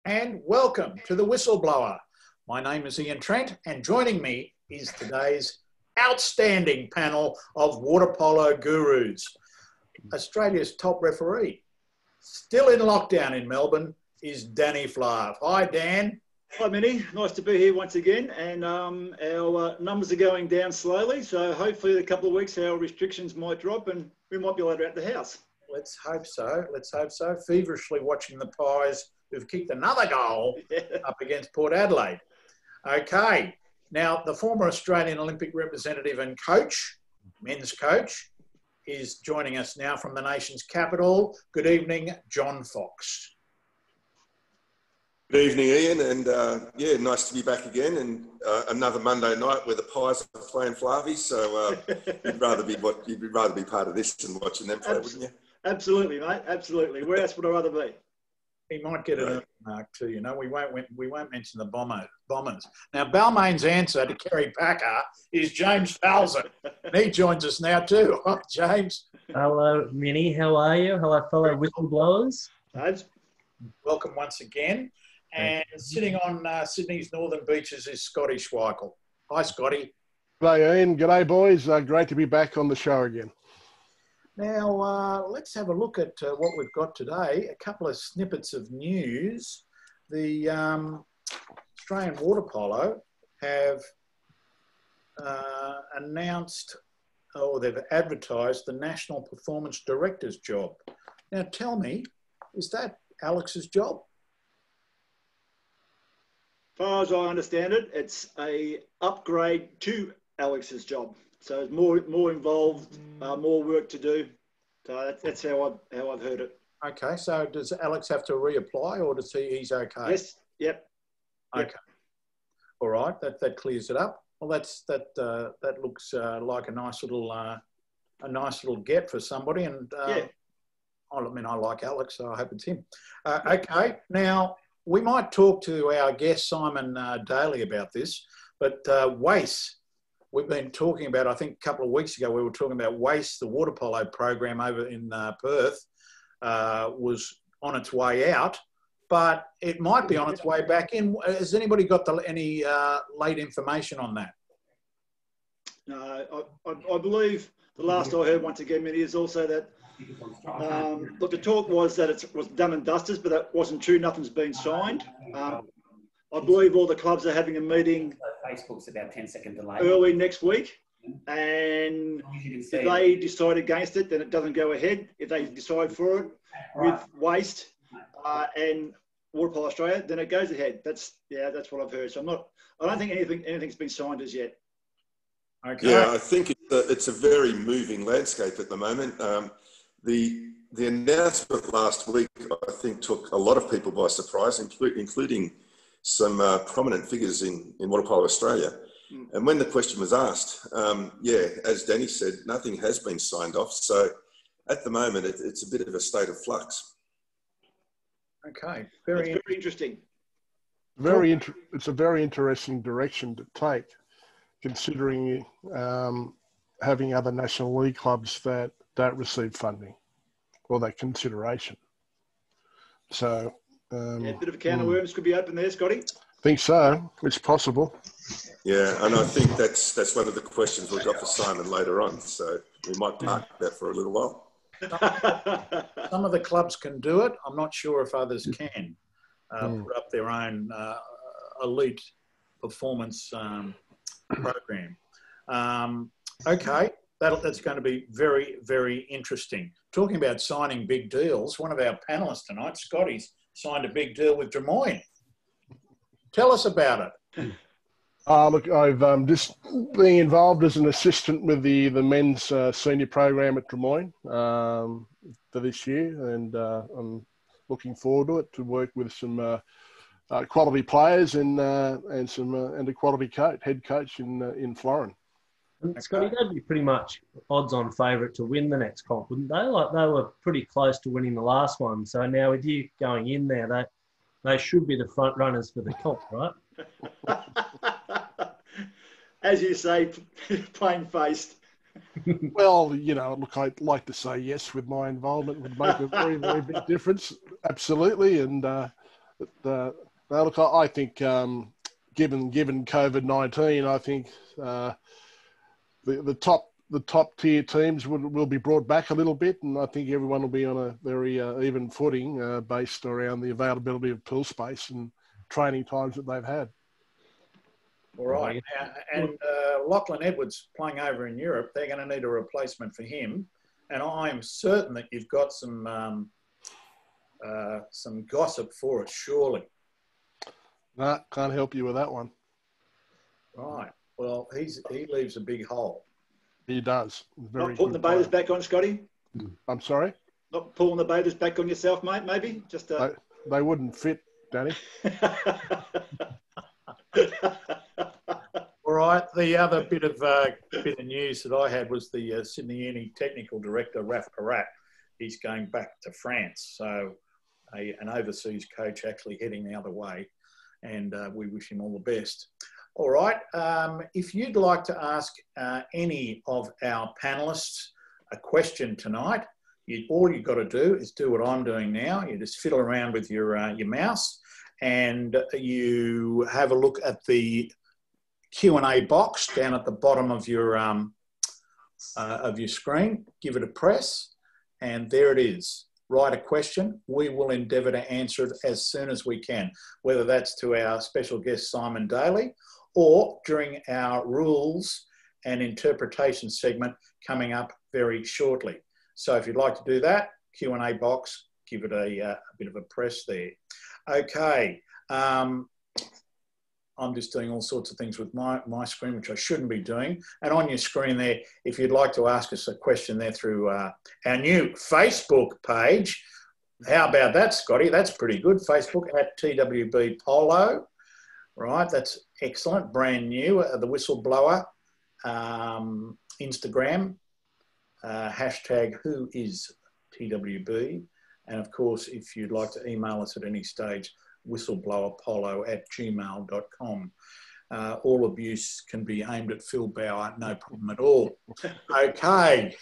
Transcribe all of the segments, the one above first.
and welcome to the Whistleblower. My name is Ian Trent, and joining me is today's outstanding panel of water polo gurus. Australia's top referee, still in lockdown in Melbourne, is Danny Flahive. Hi, Dan. Hi, Minnie. Nice to be here once again. And our numbers are going down slowly. So hopefully in a couple of weeks, our restrictions might drop and we might be allowed out the house. Let's hope so. Let's hope so. Feverishly watching the Pies, who've kicked another goal up against Port Adelaide. Okay. Now, the former Australian Olympic representative and coach, men's coach, is joining us now from the nation's capital. Good evening, John Fox. Good evening, Ian, and yeah, nice to be back again. And another Monday night where the Pies are playing Flahive, so you'd rather be part of this than watching them play, wouldn't you? Absolutely, mate. Absolutely. Where else would I rather be? He might get an mark too. You know, we won't mention the Bombers. Now, Balmain's answer to Kerry Packer is James Falzon. And he joins us now too. Hi, James. Hello, Minnie. How are you? Hello, fellow whistleblowers. James. Welcome once again. And sitting on Sydney's northern beaches is Scotty Schweikel. Hi, Scotty. G'day, Ian. G'day, boys. Great to be back on the show again. Now, let's have a look at what we've got today. A couple of snippets of news. The Australian Water Polo have announced, or they've advertised, the National Performance Director's job. Now, tell me, is that Alex's job? As far as I understand it, it's a upgrade to Alex's job. So it's more involved, more work to do. So that's how I've heard it. Okay. So does Alex have to reapply, or does he's okay? Yes. Yep. Okay. All right. That clears it up. Well, that looks like a nice little get for somebody. And yeah. I mean, I like Alex, so I hope it's him. Okay. Now, we might talk to our guest, Simon Daly, about this, but WACE, we've been talking about, I think a couple of weeks ago, we were talking about WACE, the water polo program over in Perth, was on its way out, but it might be on its way back in. Has anybody got any late information on that? No, I believe the last I heard once again, Minnie, is also that look, the talk was that it was done and dusted, but that wasn't true. Nothing's been signed. I believe all the clubs are having a meeting. Facebook's about 10-second delay. Early next week, and if they decide against it, then it doesn't go ahead. If they decide for it with Waste and Water Polo Australia, then it goes ahead. That's what I've heard. So I don't think anything's been signed as yet. Okay. Yeah, I think it's a very moving landscape at the moment. The announcement last week, I think, took a lot of people by surprise, including some prominent figures in Water Polo Australia. And when the question was asked, as Danny said, nothing has been signed off. So at the moment, it's a bit of a state of flux. Okay, very interesting. It's a very interesting direction to take, considering having other National League clubs that don't receive funding or that consideration. So, a bit of a can of worms could be open there, Scotty. I think so. It's possible. Yeah, and I think that's one of the questions we've got for Simon later on. So we might park that for a little while. Some of the clubs can do it. I'm not sure if others can put up their own elite performance program. Okay, that's going to be very, very interesting. Talking about signing big deals, one of our panellists tonight, Scotty's signed a big deal with Drummoyne. Tell us about it. Look, I've just been involved as an assistant with the men's senior program at Drummoyne for this year, and I'm looking forward to it, to work with some quality players and a quality head coach in Florin. Scotty, they'd be pretty much odds-on favourite to win the next comp, wouldn't they? Like, they were pretty close to winning the last one. So now with you going in there, they should be the front runners for the comp, right? As you say, plain-faced. Well, look, I'd like to say yes with my involvement would make a very, very big difference. Absolutely. And Now, look, I think given COVID-19, I think the top tier teams will be brought back a little bit, and I think everyone will be on a very even footing based around the availability of pool space and training times that they've had. All right. And Lachlan Edwards playing over in Europe, they're going to need a replacement for him. And I'm certain that you've got some gossip for us, surely. No, can't help you with that one. Right. Well, he leaves a big hole. He does. Not putting the bathers back on, Scotty? I'm sorry? Not pulling the bathers back on yourself, mate, maybe? Just They wouldn't fit, Danny. All right. The other bit of news that I had was the Sydney Uni technical director, Raf Parat. He's going back to France. So an overseas coach actually heading the other way. And we wish him all the best. All right. If you'd like to ask any of our panellists a question tonight, all you've got to do is do what I'm doing now. You just fiddle around with your mouse and you have a look at the Q&A box down at the bottom of your screen. Give it a press, and there it is. Write a question. We will endeavour to answer it as soon as we can, whether that's to our special guest Simon Daly or during our rules and interpretation segment coming up very shortly. So if you'd like to do that, Q&A box, give it a bit of a press there. Okay. I'm just doing all sorts of things with my screen, which I shouldn't be doing. And on your screen there, if you'd like to ask us a question there through our new Facebook page, how about that, Scotty? That's pretty good. Facebook at TWB Polo. Right, that's excellent. Brand new. The Whistleblower. Instagram. Hashtag who is TWB. And of course, if you'd like to email us at any stage, whistleblowerpolo@gmail.com. All abuse can be aimed at Phil Bauer, no problem at all. Okay.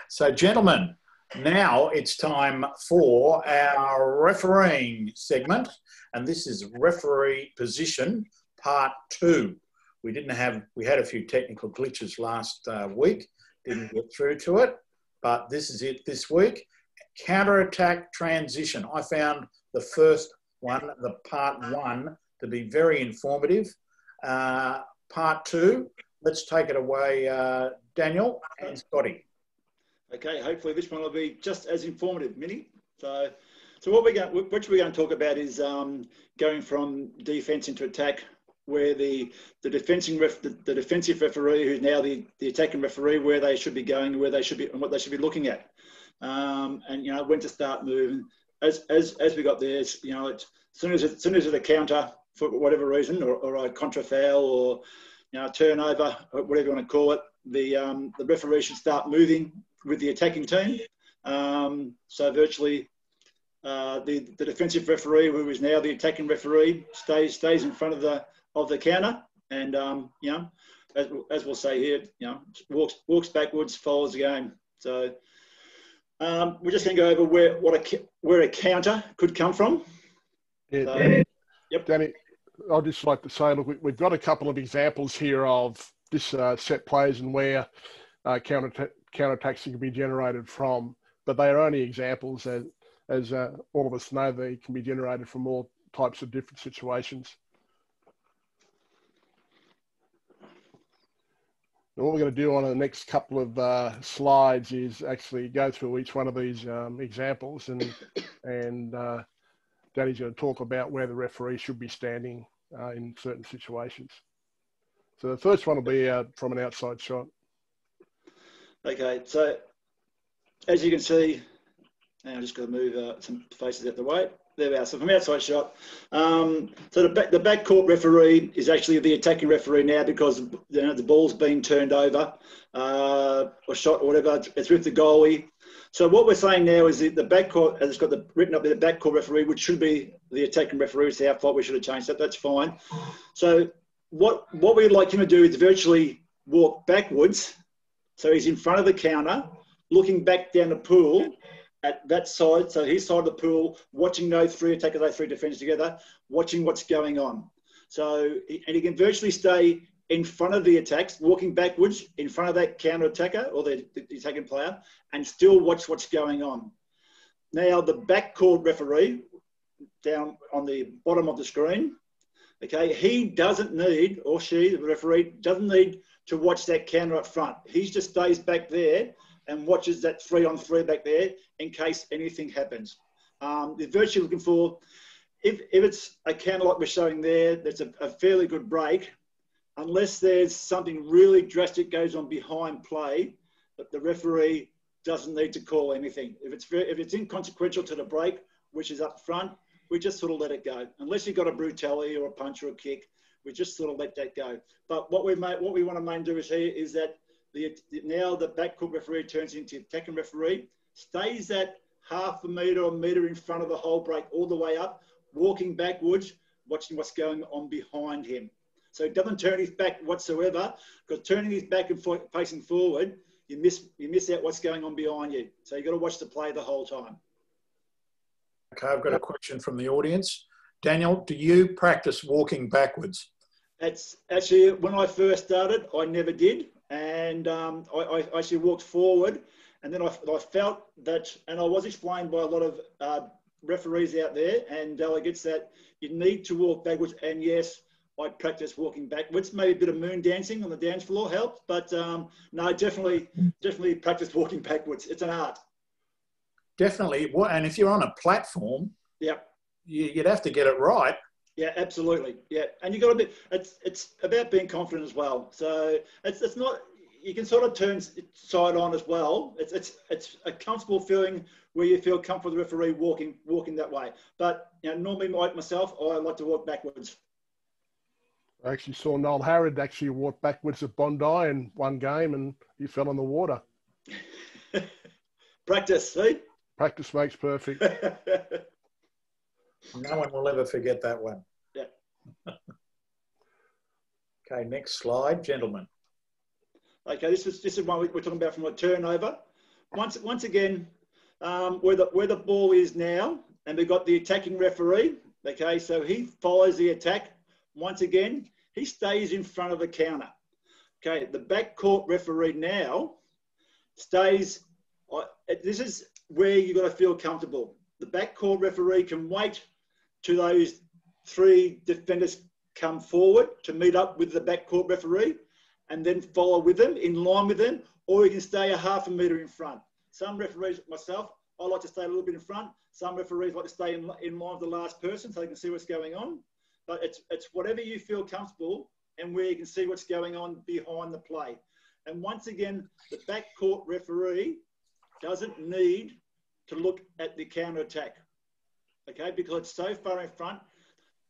So, gentlemen, now it's time for our refereeing segment, and this is referee position part 2. We had a few technical glitches last week, didn't get through to it, but this is it this week. Counter-attack transition. I found the first one, the part 1, to be very informative. Part 2, let's take it away, Daniel and Scotty. Okay, hopefully this one will be just as informative, Minnie. So what we're going to talk about is going from defence into attack, where the defensive referee, who's now the attacking referee, where they should be going, where they should be, and what they should be looking at, and when to start moving. As we got there, as soon as it's a counter for whatever reason, or a contra foul, or turnover, or whatever you want to call it, the referee should start moving with the attacking team. So virtually, the defensive referee, who is now the attacking referee, stays in front of the counter, and as we'll say here, walks backwards, follows the game. So we're just going to go over where a counter could come from. Yeah, so, yep. Danny, I'd just like to say, look, we've got a couple of examples here of this set plays and where counterattacks can be generated from, but they are only examples. As all of us know, they can be generated from all types of different situations. And what we're going to do on the next couple of slides is actually go through each one of these examples, and Danny's going to talk about where the referee should be standing in certain situations. So the first one will be from an outside shot. Okay, so as you can see, now I'm just going to move some faces out the way. There we are. So from outside shot, so the backcourt referee is actually the attacking referee now, because the ball's been turned over or shot or whatever. It's with the goalie. So what we're saying now is that the backcourt, as it's got written up there, the backcourt referee, which should be the attacking referee. It's our fault. We should have changed that. That's fine. So what we'd like him to do is virtually walk backwards. So he's in front of the counter, looking back down the pool, at that side, so his side of the pool, watching those three attackers, those three defenders together, watching what's going on. So, and he can virtually stay in front of the attacks, walking backwards in front of that counter attacker or the attacking player, and still watch what's going on. Now, the backcourt referee, down on the bottom of the screen, okay, he doesn't need, or she, the referee, doesn't need to watch that counter up front. He just stays back there and watches that 3-on-3 back there in case anything happens. They're virtually looking for, if it's a counter like we're showing there, that's a fairly good break, unless there's something really drastic goes on behind play, that the referee doesn't need to call anything. If it's inconsequential to the break, which is up front, we just sort of let it go. Unless you've got a brutality or a punch or a kick, we just sort of let that go. But what we want to main do is here is that now the backcourt referee turns into attacking referee, stays at half a metre or metre in front of the whole break all the way up, walking backwards, watching what's going on behind him. So he doesn't turn his back whatsoever, because turning his back and facing forward, you miss out what's going on behind you. So you've got to watch the play the whole time. Okay, I've got a question from the audience. Daniel, do you practice walking backwards? It's actually, when I first started, I never did. And I actually walked forward, and then I felt that, and I was explained by a lot of referees out there and delegates that you need to walk backwards. And yes, I practice walking backwards. Maybe a bit of moon dancing on the dance floor helps, but no, definitely practice walking backwards. It's an art. Definitely. And if you're on a platform, yep, you'd have to get it right. Yeah, absolutely. Yeah, and you got to be. It's about being confident as well. So it's not. You can sort of turn side on as well. It's a comfortable feeling where you feel comfortable with the referee walking that way. But normally, like myself, I like to walk backwards. I actually saw Noel Harrod actually walk backwards at Bondi in one game, and he fell in the water. Practice, see? Practice makes perfect. No one will ever forget that one. Yeah. Okay, next slide, gentlemen. Okay, this is one we're talking about from a turnover. Once again, where the ball is now, and we've got the attacking referee. Okay, so he follows the attack. Once again, he stays in front of the counter. Okay, the backcourt referee now stays. This is where you've got to feel comfortable. The backcourt referee can wait till those three defenders come forward to meet up with the backcourt referee and then follow with them, in line with them, or you can stay a half a metre in front. Some referees, myself, I like to stay a little bit in front. Some referees like to stay in line with the last person so they can see what's going on. But it's whatever you feel comfortable and where you can see what's going on behind the play. And once again, the backcourt referee doesn't need to look at the counter attack, okay? Because it's so far in front,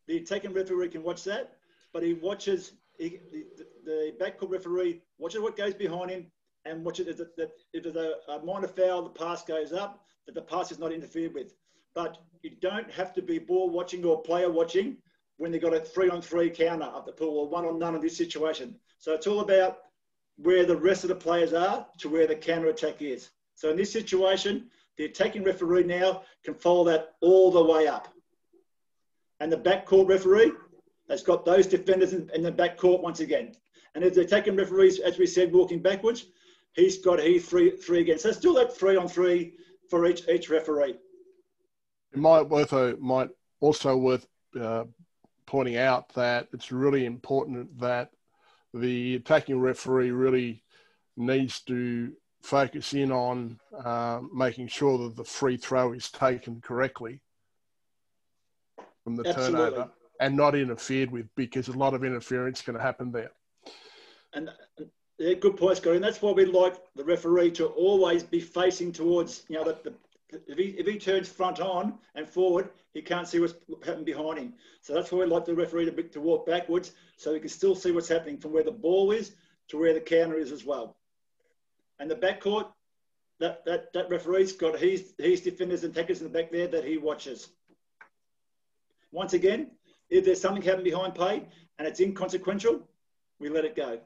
the attacking referee can watch that, but he watches, the backcourt referee watches what goes behind him and watches that if there's a minor foul, the pass goes up, that the pass is not interfered with. But you don't have to be ball watching or player watching when they've got a 3-on-3 counter up the pool or 1-on-none in this situation. So it's all about where the rest of the players are to where the counter attack is. So in this situation, the attacking referee now can follow that all the way up. And the backcourt referee has got those defenders in the backcourt once again. And if the attacking referee, as we said, walking backwards, he's got three again. So still that 3-on-3 for each referee. It might also worth pointing out that it's really important that the attacking referee really needs to focus in on making sure that the free throw is taken correctly from the turnover and not interfered with, because a lot of interference can happen there. And yeah, good point, Scotty. And that's why we like the referee to always be facing towards, if he turns front on and forward, he can't see what's happening behind him. So that's why we like the referee to walk backwards so he can still see what's happening from where the ball is to where the counter is as well. And the backcourt, that referee's got his defenders and attackers in the back there that he watches. Once again, if there's something happening behind play and it's inconsequential, we let it go.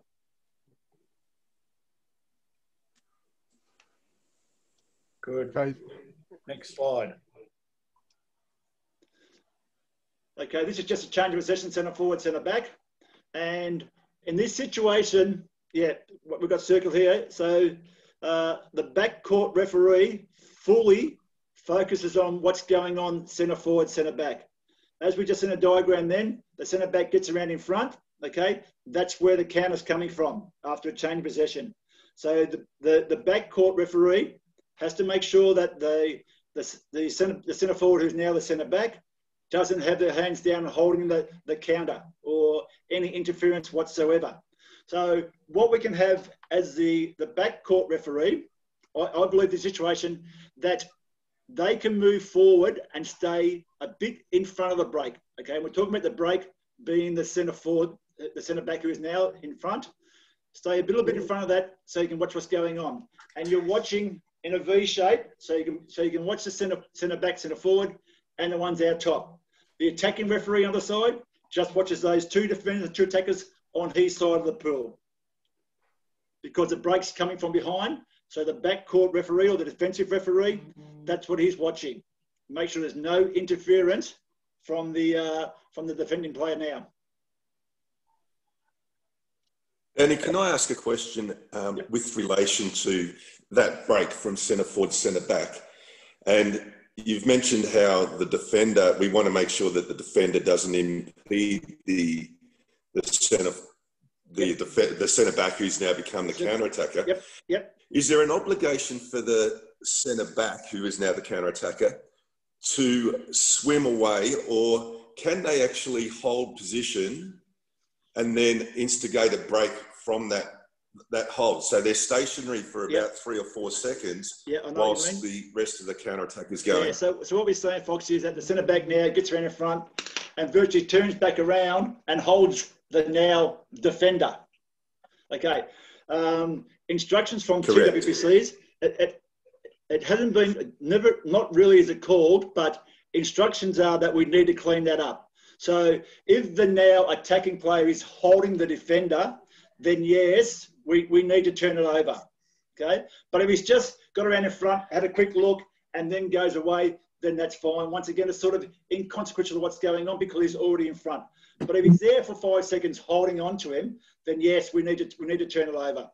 Good. Okay. Next slide. Okay, this is just a change of possession, centre forward, centre back. And in this situation, yeah, we've got circle here. So the back court referee fully focuses on what's going on centre forward, centre back. As we just in a diagram then, the centre back gets around in front, okay? That's where the counter's coming from after a change of possession. So the back court referee has to make sure that the centre forward, who's now the centre back, doesn't have their hands down holding the counter or any interference whatsoever. So what we can have as the back court referee, I believe the situation that they can move forward and stay a bit in front of the break. Okay, and we're talking about the break being the centre forward, the centre back who is now in front. Stay a little bit in front of that so you can watch what's going on. And you're watching in a V shape, so you can watch the centre back, centre forward, and the ones out top. The attacking referee on the side just watches those two defenders and two attackers on his side of the pool, because the break's coming from behind. So the back court referee or the defensive referee, that's what he's watching. Make sure there's no interference from the defending player now. Danny, can I ask a question with relation to that break from centre forward to centre back? And you've mentioned how the defender, we want to make sure that the defender doesn't impede the centre back who's now become the counter attacker. Yep. Is there an obligation for the centre back who is now the counter attacker to swim away, or can they actually hold position and then instigate a break from that hold? So they're stationary for about 3 or 4 seconds whilst the rest of the counter attack is going. Yeah, so what we're saying, Foxy, is that the centre back now gets around in front and virtually turns back around and holds the now defender. Okay. Instructions from Correct. TWPCs, it hasn't been, not really is it called, but instructions are that we need to clean that up. So if the now attacking player is holding the defender, then yes, we need to turn it over, okay? But if he's just got around in front, had a quick look, and then goes away, then that's fine. Once again, it's sort of inconsequential of what's going on because he's already in front. But if he's there for 5 seconds holding on to him, then yes, we need to turn it over.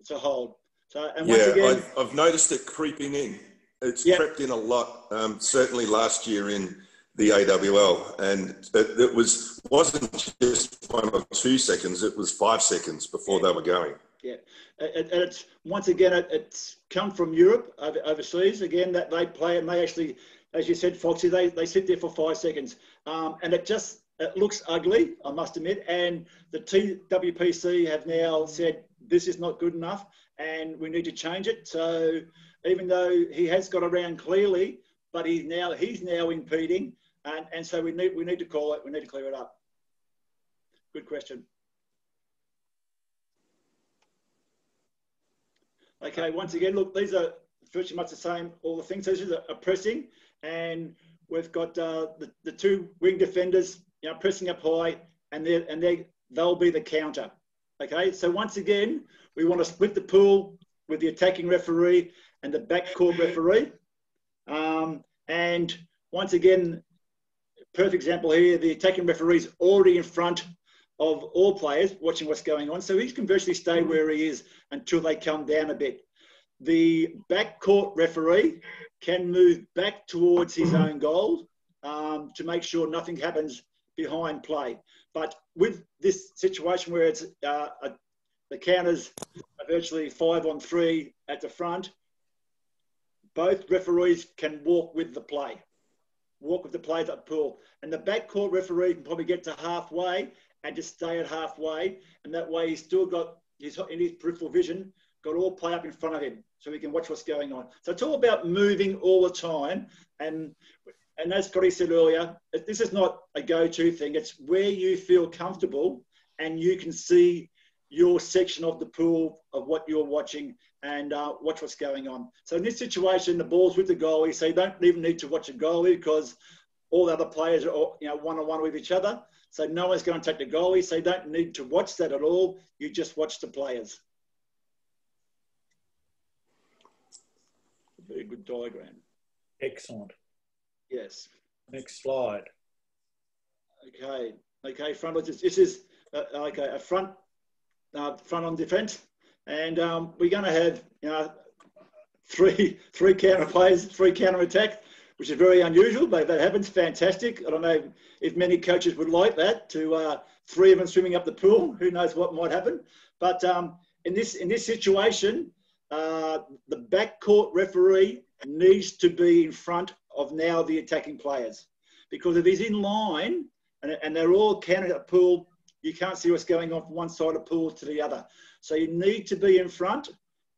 It's a hold. So, and once again, I've noticed it creeping in. It's crept in a lot, certainly last year in the AWL, and it wasn't just 1 or 2 seconds, it was 5 seconds before they were going. Yeah, and it's once again, it's come from Europe, overseas, again, that they play and they actually, as you said, Foxy, they sit there for 5 seconds. And it looks ugly, I must admit, and the TWPC have now said this is not good enough and we need to change it. So even though he has got around clearly, but he's now impeding, and so we need to call it, we need to clear it up. Good question. Okay, once again, look, these are virtually much the same, all the things. So this is a pressing, and we've got the two wing defenders, pressing up high, and they'll be the counter. Okay, so once again, we want to split the pool with the attacking referee and the backcourt referee. And once again, perfect example here, the attacking referee is already in front of all players watching what's going on. So he can virtually stay where he is until they come down a bit. The backcourt referee can move back towards his own goal to make sure nothing happens behind play. But with this situation where it's the counters are virtually 5-on-3 at the front, both referees can walk with the play. Walk with the players up pool. And the backcourt referee can probably get to halfway and just stay at halfway. And that way he's still got, in his peripheral vision, got all play up in front of him so he can watch what's going on. So it's all about moving all the time. And as Scotty said earlier, this is not a go-to thing. It's where you feel comfortable and you can see your section of the pool of what you're watching and watch what's going on. So in this situation, the ball's with the goalie, so you don't even need to watch a goalie because all the other players are one-on-one with each other. So no one's going to take the goalie, so you don't need to watch that at all. You just watch the players. Very good diagram. Excellent. Yes. Next slide. Okay, front. This is okay, a front on defence, and we're going to have three counter plays, 3 counter attack, which is very unusual, but that happens. Fantastic. I don't know if many coaches would like that, to 3 of them swimming up the pool. Who knows what might happen? But in this situation, the backcourt referee needs to be in front of now the attacking players, because if he's in line and they're all counted at pool, you can't see what's going on from one side of the pool to the other. So you need to be in front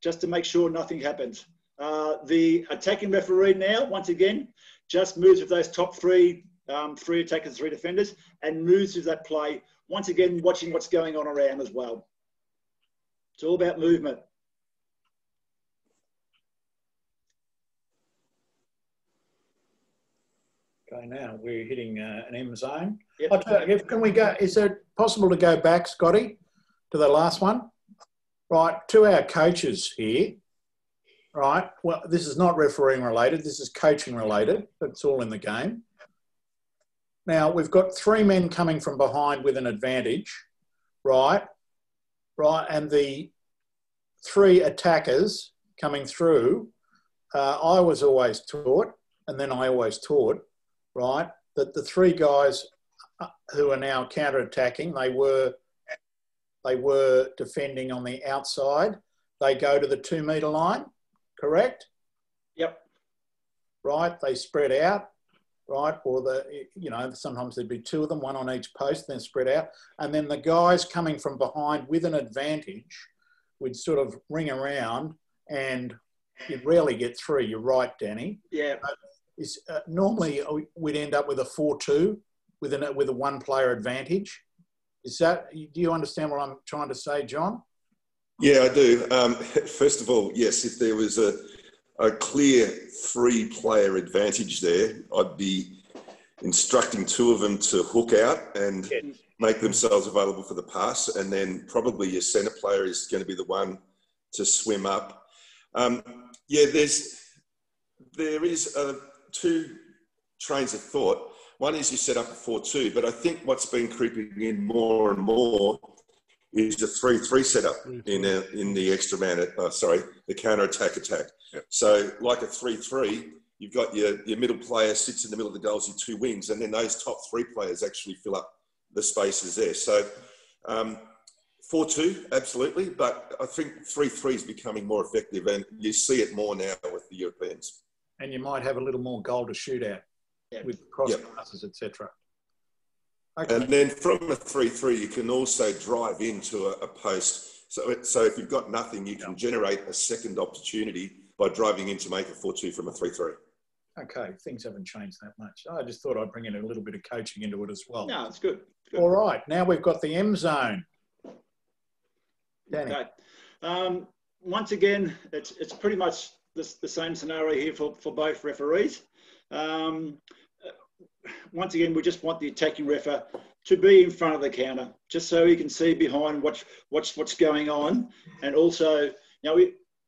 just to make sure nothing happens. The attacking referee now, once again, just moves with those top 3 attackers, 3 defenders, and moves with that play. Once again, watching what's going on around as well. It's all about movement. Okay, now we're hitting an M zone. Yep. Can we go? Is it possible to go back, Scotty, to the last one? Right, to our coaches here. Right. Well, this is not refereeing related. This is coaching related. It's all in the game. Now we've got 3 men coming from behind with an advantage, right? Right, and the 3 attackers coming through. I was always taught, and then I always taught, right, that the 3 guys who are now counter-attacking, they were defending on the outside. They go to the 2 metre line, correct? Yep. Right, they spread out, right, or sometimes there'd be 2 of them, 1 on each post, then spread out. And then the guys coming from behind with an advantage would sort of ring around, and you'd rarely get 3. You're right, Danny. Yeah. Normally we'd end up with a 4-2 with a 1-player advantage. Do you understand what I'm trying to say, John? Yeah, I do. First of all, yes, if there was a clear 3-player advantage there, I'd be instructing 2 of them to hook out and make themselves available for the pass, and then probably your centre player is going to be the one to swim up. There is 2 trains of thought. One is you set up a 4-2, but I think what's been creeping in more and more is a 3-3 setup in the extra man, the counter-attack. Yep. So like a 3-3, you've got your middle player sits in the middle of the goals, your 2 wings, and then those top 3 players actually fill up the spaces there. So 4-2, absolutely, but I think 3-3 is becoming more effective, and you see it more now with the Europeans. And you might have a little more goal to shoot out with cross passes, etc. Okay. And then from a 3-3, you can also drive into a post. So if you've got nothing, you can generate a second opportunity by driving in to make a 4-2 from a 3-3. Okay, things haven't changed that much. I just thought I'd bring in a little bit of coaching into it as well. No, it's good. All right, now we've got the M zone. Danny. Okay. Once again, it's pretty much the same scenario here for both referees. Once again, we just want the attacking referee to be in front of the counter, just so he can see behind what's going on, and also,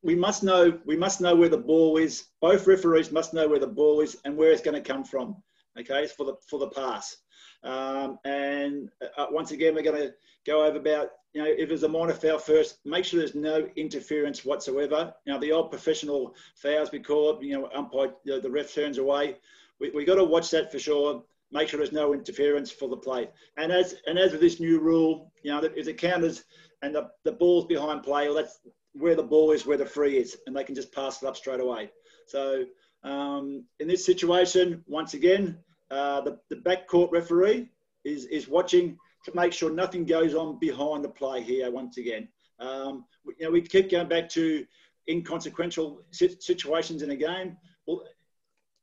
we must know where the ball is. Both referees must know where the ball is and where it's going to come from. Okay, it's for the pass. Once again, we're going to go over about, if there's a minor foul first, make sure there's no interference whatsoever. The old professional fouls we call it, umpire, the ref turns away. We got to watch that for sure. Make sure there's no interference for the play. And as with this new rule, if it counters and the ball's behind play, well, that's where the ball is, where the free is, and they can just pass it up straight away. So in this situation, once again, the backcourt referee is watching to make sure nothing goes on behind the play here. Once again, we keep going back to inconsequential situations in a game. Well,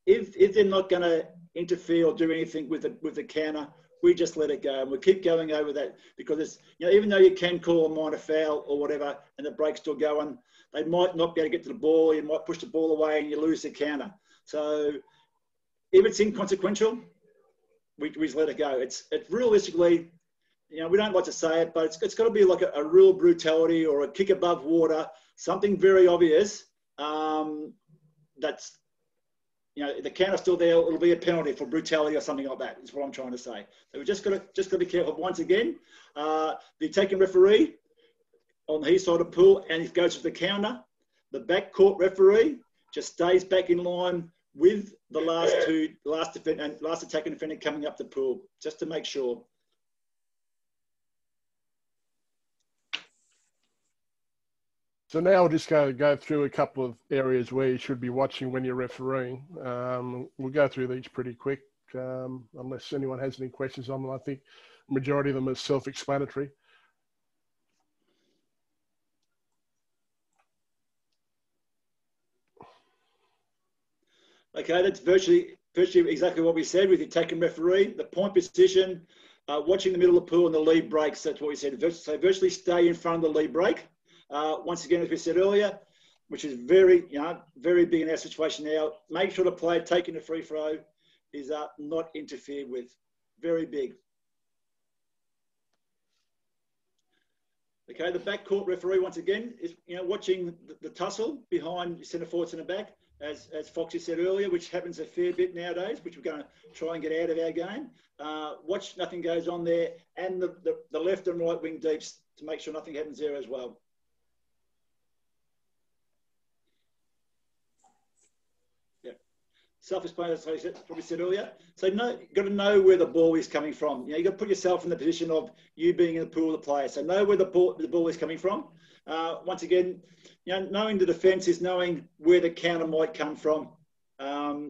if they're not going to interfere or do anything with the counter, we just let it go, and we keep going over that, because it's, even though you can call a minor foul or whatever, and the break's still going, they might not be able to get to the ball. You might push the ball away, and you lose the counter. So if it's inconsequential, we just let it go. It's realistically, we don't like to say it, but it's got to be like a real brutality or a kick above water, something very obvious. That's the counter's still there, it'll be a penalty for brutality or something like that, is what I'm trying to say. So we've just got to be careful. Once again, the attacking referee on the his side of the pool, and he goes for the counter. The back court referee just stays back in line with the last attacking defender coming up the pool, just to make sure. So now we'll just go through a couple of areas where you should be watching when you're refereeing. We'll go through these pretty quick, unless anyone has any questions on them. I think the majority of them are self-explanatory. Okay, that's virtually exactly what we said with the attacking referee. The point position, watching the middle of the pool and the lead breaks, that's what we said. So virtually stay in front of the lead break. Once again, as we said earlier, which is very big in our situation now, make sure the player taking the free throw is not interfered with. Very big. Okay, the backcourt referee, once again, is watching the tussle behind centre forwards in the back, as Foxy said earlier, which happens a fair bit nowadays, which we're going to try and get out of our game. Watch nothing goes on there, and the left and right wing deeps to make sure nothing happens there as well. Self-explanatory, as I probably said earlier. So you've got to know where the ball is coming from. You've got to put yourself in the position of you being in the pool of the player. So know where the ball is coming from. Once again, knowing the defence is knowing where the counter might come from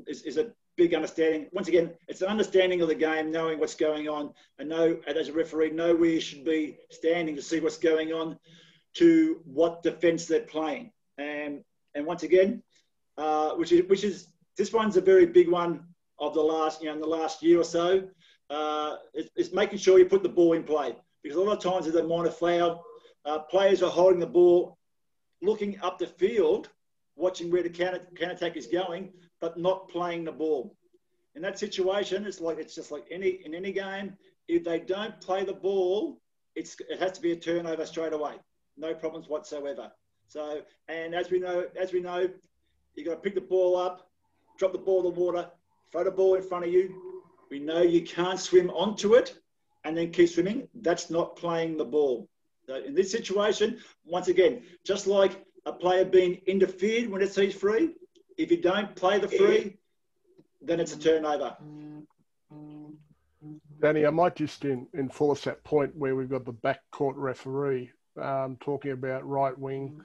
is a big understanding. Once again, it's an understanding of the game, knowing what's going on, and as a referee, know where you should be standing to see what's going on, to what defence they're playing. And once again, which is this one's a very big one of the last, in the last year or so. It's making sure you put the ball in play, because a lot of times with a minor foul, players are holding the ball, looking up the field, watching where the counter attack is going, but not playing the ball. In that situation, it's just like in any game. If they don't play the ball, it has to be a turnover straight away. No problems whatsoever. So, and as we know, you've got to pick the ball up, drop the ball in the water, throw the ball in front of you. We know you can't swim onto it and then keep swimming. That's not playing the ball. So in this situation, once again, just like a player being interfered when it sees free, if you don't play the free, then it's a turnover. Danny, I might just enforce that point where we've got the backcourt referee talking about right wing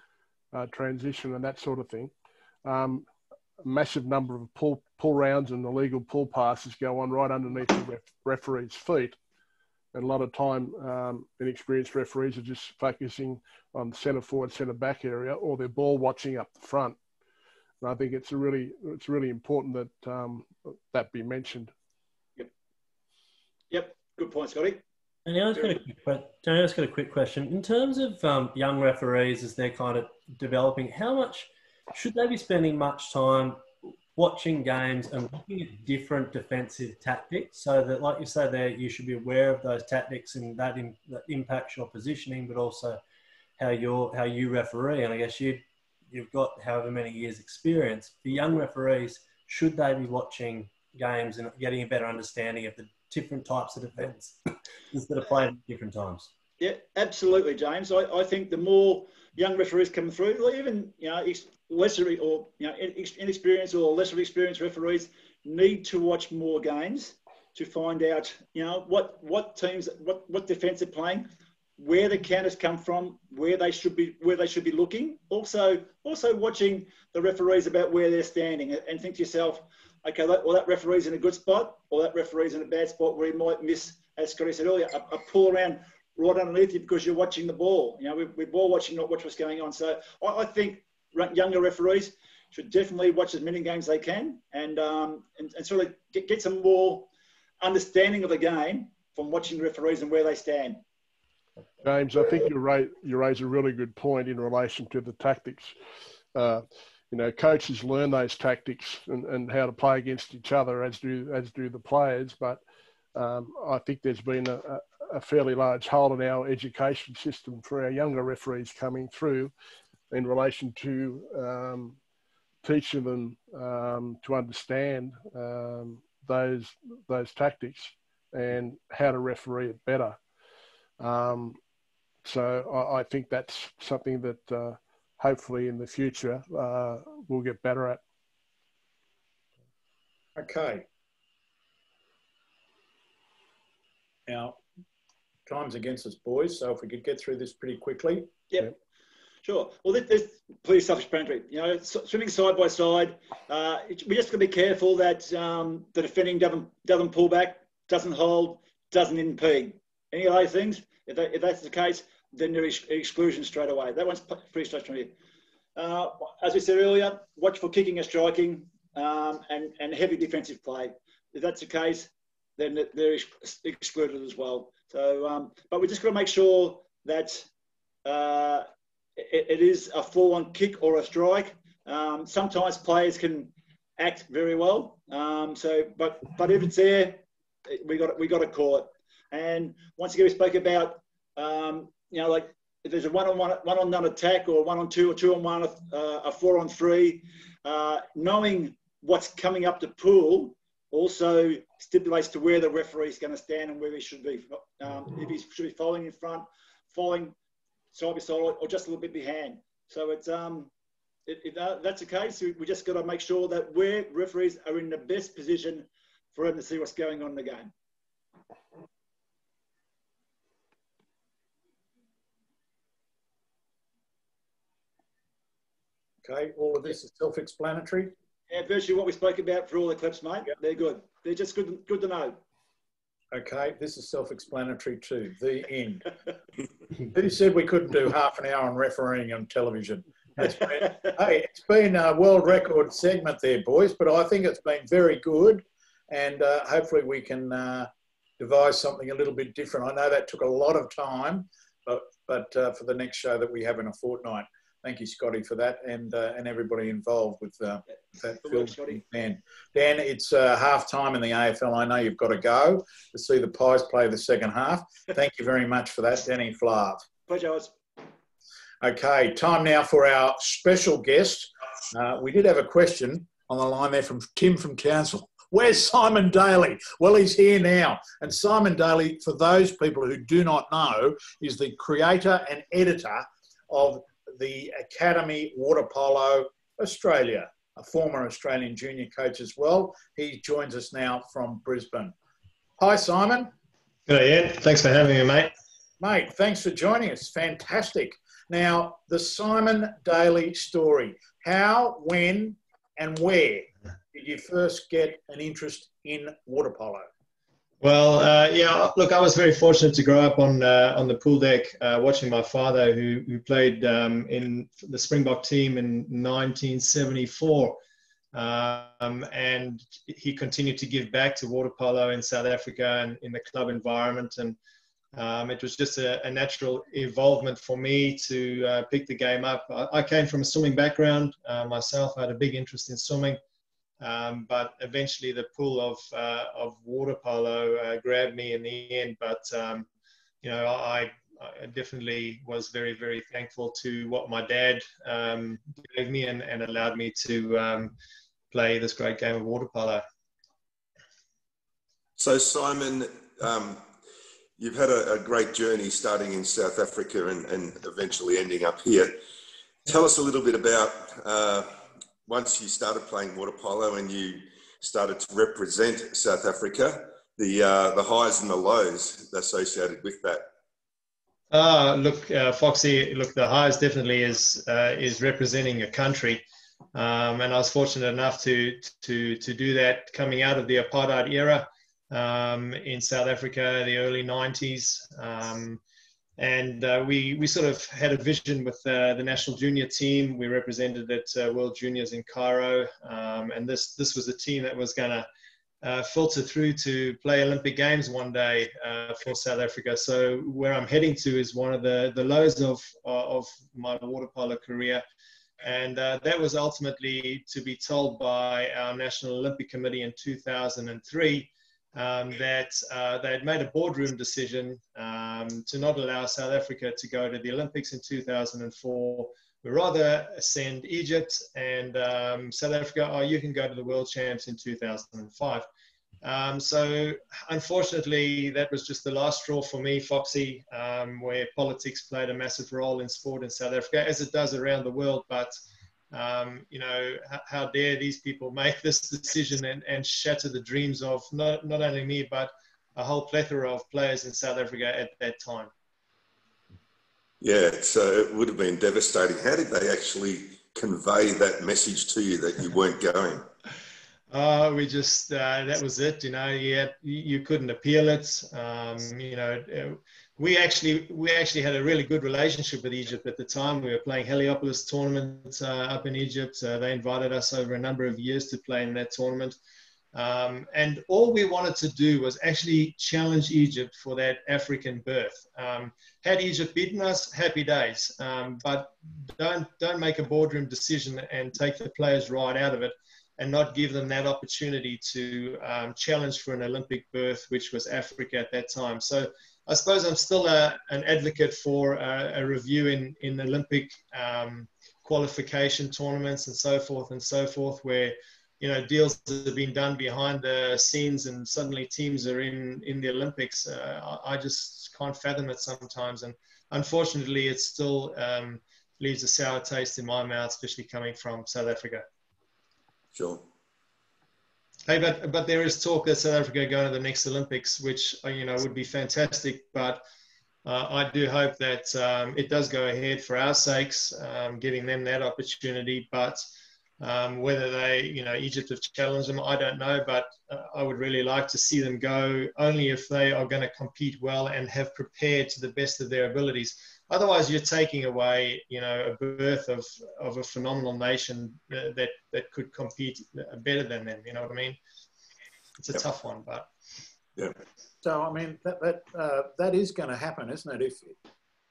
transition and that sort of thing. A massive number of pull rounds and illegal pull passes go on right underneath the referee's feet. And a lot of time, inexperienced referees are just focusing on the centre forward, centre back area, or they're ball watching up the front. And I think it's really important that that be mentioned. Yep. Good point, Scotty. And I just got a quick question. In terms of young referees as they're kind of developing, how much should they be spending much time watching games and looking at different defensive tactics, so that, like you say there, you should be aware of those tactics and that impacts your positioning, but also how you referee? And I guess you've got however many years experience. For young referees, should they be watching games and getting a better understanding of the different types of defence that are played at different times? Yeah, absolutely, James. I think the more young referees come through, even lesser or inexperienced or lesser experienced referees need to watch more games to find out what teams, what defence they're playing, where the counters come from, where they should be looking. Also watching the referees about where they're standing, and think to yourself, okay, that referee's in a good spot, or that referee's in a bad spot where he might miss, as Scotty said earlier, a pull around right underneath you because you're watching the ball. We're ball watching, not watch what's going on. So I think younger referees should definitely watch as many games as they can, and sort of get some more understanding of the game from watching the referees and where they stand. James, I think you raise a really good point in relation to the tactics. Coaches learn those tactics and how to play against each other, as do the players. But I think there's been a fairly large hole in our education system for our younger referees coming through in relation to teaching them to understand those tactics and how to referee it better. So I think that's something that hopefully in the future we'll get better at. Okay. Now, time's against us, boys, so if we could get through this pretty quickly. Yep. Sure. Well, there's pretty self-explanatory. You know, swimming side by side, we just got to be careful that the defending doesn't pull back, doesn't hold, doesn't impede. Any of those things, if that's the case, then there is exclusion straight away. That one's pretty straightforward. As we said earlier, watch for kicking and striking and heavy defensive play. If that's the case, then they're excluded as well. So, but we just got to make sure that it is a full-on kick or a strike. Sometimes players can act very well. But if it's there, we got to call it. And once again, we spoke about you know, like if there's a one-on-one attack or 1-on-2 or 2-on-1, a 4-on-3, knowing what's coming up the pool also stipulates to where the referee is going to stand and where he should be. If he should be following in front, following side by side, or just a little bit behind. So it's if that's the case, we just got to make sure that where referees are in the best position for them to see what's going on in the game. Okay, all of this is self-explanatory. Yeah, virtually what we spoke about for all the clips, mate. Yep. They're good. They're just good to know. Okay, this is self-explanatory too. The end. Who said we couldn't do half an hour on refereeing on television? Hey, it's been a world record segment there, boys, but I think it's been very good, and hopefully we can devise something a little bit different. I know that took a lot of time, but for the next show that we have in a fortnight. Thank you, Scotty, for that, and everybody involved with that film. Dan, it's half time in the AFL. I know you've got to go to see the Pies play the second half. Thank you very much for that, Danny Flahive. Pleasure, Oz. Okay, time now for our special guest. We did have a question on the line there from Tim from Council. Where's Simon Daly? Well, he's here now. And Simon Daly, for those people who do not know, is the creator and editor of the Academy Water Polo Australia, a former Australian junior coach as well. He joins us now from Brisbane. Hi, Simon. G'day, Ed. Thanks for having me, mate. Mate, thanks for joining us. Fantastic. Now, the Simon Daly story. How, when, and where did you first get an interest in water polo? Well, yeah, look, I was very fortunate to grow up on the pool deck watching my father who played in the Springbok team in 1974. And he continued to give back to water polo in South Africa and in the club environment. And it was just a natural involvement for me to pick the game up. I came from a swimming background myself. I had a big interest in swimming. But eventually the pool of water polo grabbed me in the end. But, you know, I definitely was very, very thankful to what my dad gave me and allowed me to play this great game of water polo. So, Simon, you've had a great journey starting in South Africa and eventually ending up here. Tell us a little bit about once you started playing water polo and you started to represent South Africa, the highs and the lows associated with that. Look, Foxy, look, the highs definitely is representing a country. And I was fortunate enough to do that coming out of the apartheid era in South Africa, the early 90s. And we sort of had a vision with the national junior team. We represented at World Juniors in Cairo. And this was a team that was going to filter through to play Olympic Games one day for South Africa. So where I'm heading to is one of the lows of my water polo career. And that was ultimately to be told by our National Olympic Committee in 2003 that they had made a boardroom decision to not allow South Africa to go to the Olympics in 2004 we rather send Egypt and South Africa, oh, you can go to the World Champs in 2005. So unfortunately, that was just the last straw for me, Foxy, where politics played a massive role in sport in South Africa, as it does around the world. But, you know, how dare these people make this decision and shatter the dreams of not only me, but a whole plethora of players in South Africa at that time. Yeah, so it would have been devastating. How did they actually convey that message to you that you weren't going? We just, that was it, you know, you couldn't appeal it. You know, we actually had a really good relationship with Egypt at the time. We were playing Heliopolis tournament up in Egypt. They invited us over a number of years to play in that tournament. And all we wanted to do was actually challenge Egypt for that African berth. Had Egypt beaten us, happy days. But don't make a boardroom decision and take the players right out of it, and not give them that opportunity to challenge for an Olympic berth, which was Africa at that time. So I suppose I'm still an advocate for a review in Olympic qualification tournaments and so forth, where, you know, deals have been done behind the scenes and suddenly teams are in the Olympics. I just can't fathom it sometimes. And unfortunately, it still leaves a sour taste in my mouth, especially coming from South Africa. Sure. Hey, but there is talk that South Africa going to the next Olympics, which, you know, would be fantastic. But I do hope that it does go ahead for our sakes, giving them that opportunity. But whether they, you know, Egypt have challenged them, I don't know. But I would really like to see them go, only if they are going to compete well and have prepared to the best of their abilities. Otherwise, you're taking away, you know, a berth of a phenomenal nation that could compete better than them. You know what I mean? It's a tough one, but yeah. So I mean that is going to happen, isn't it? If,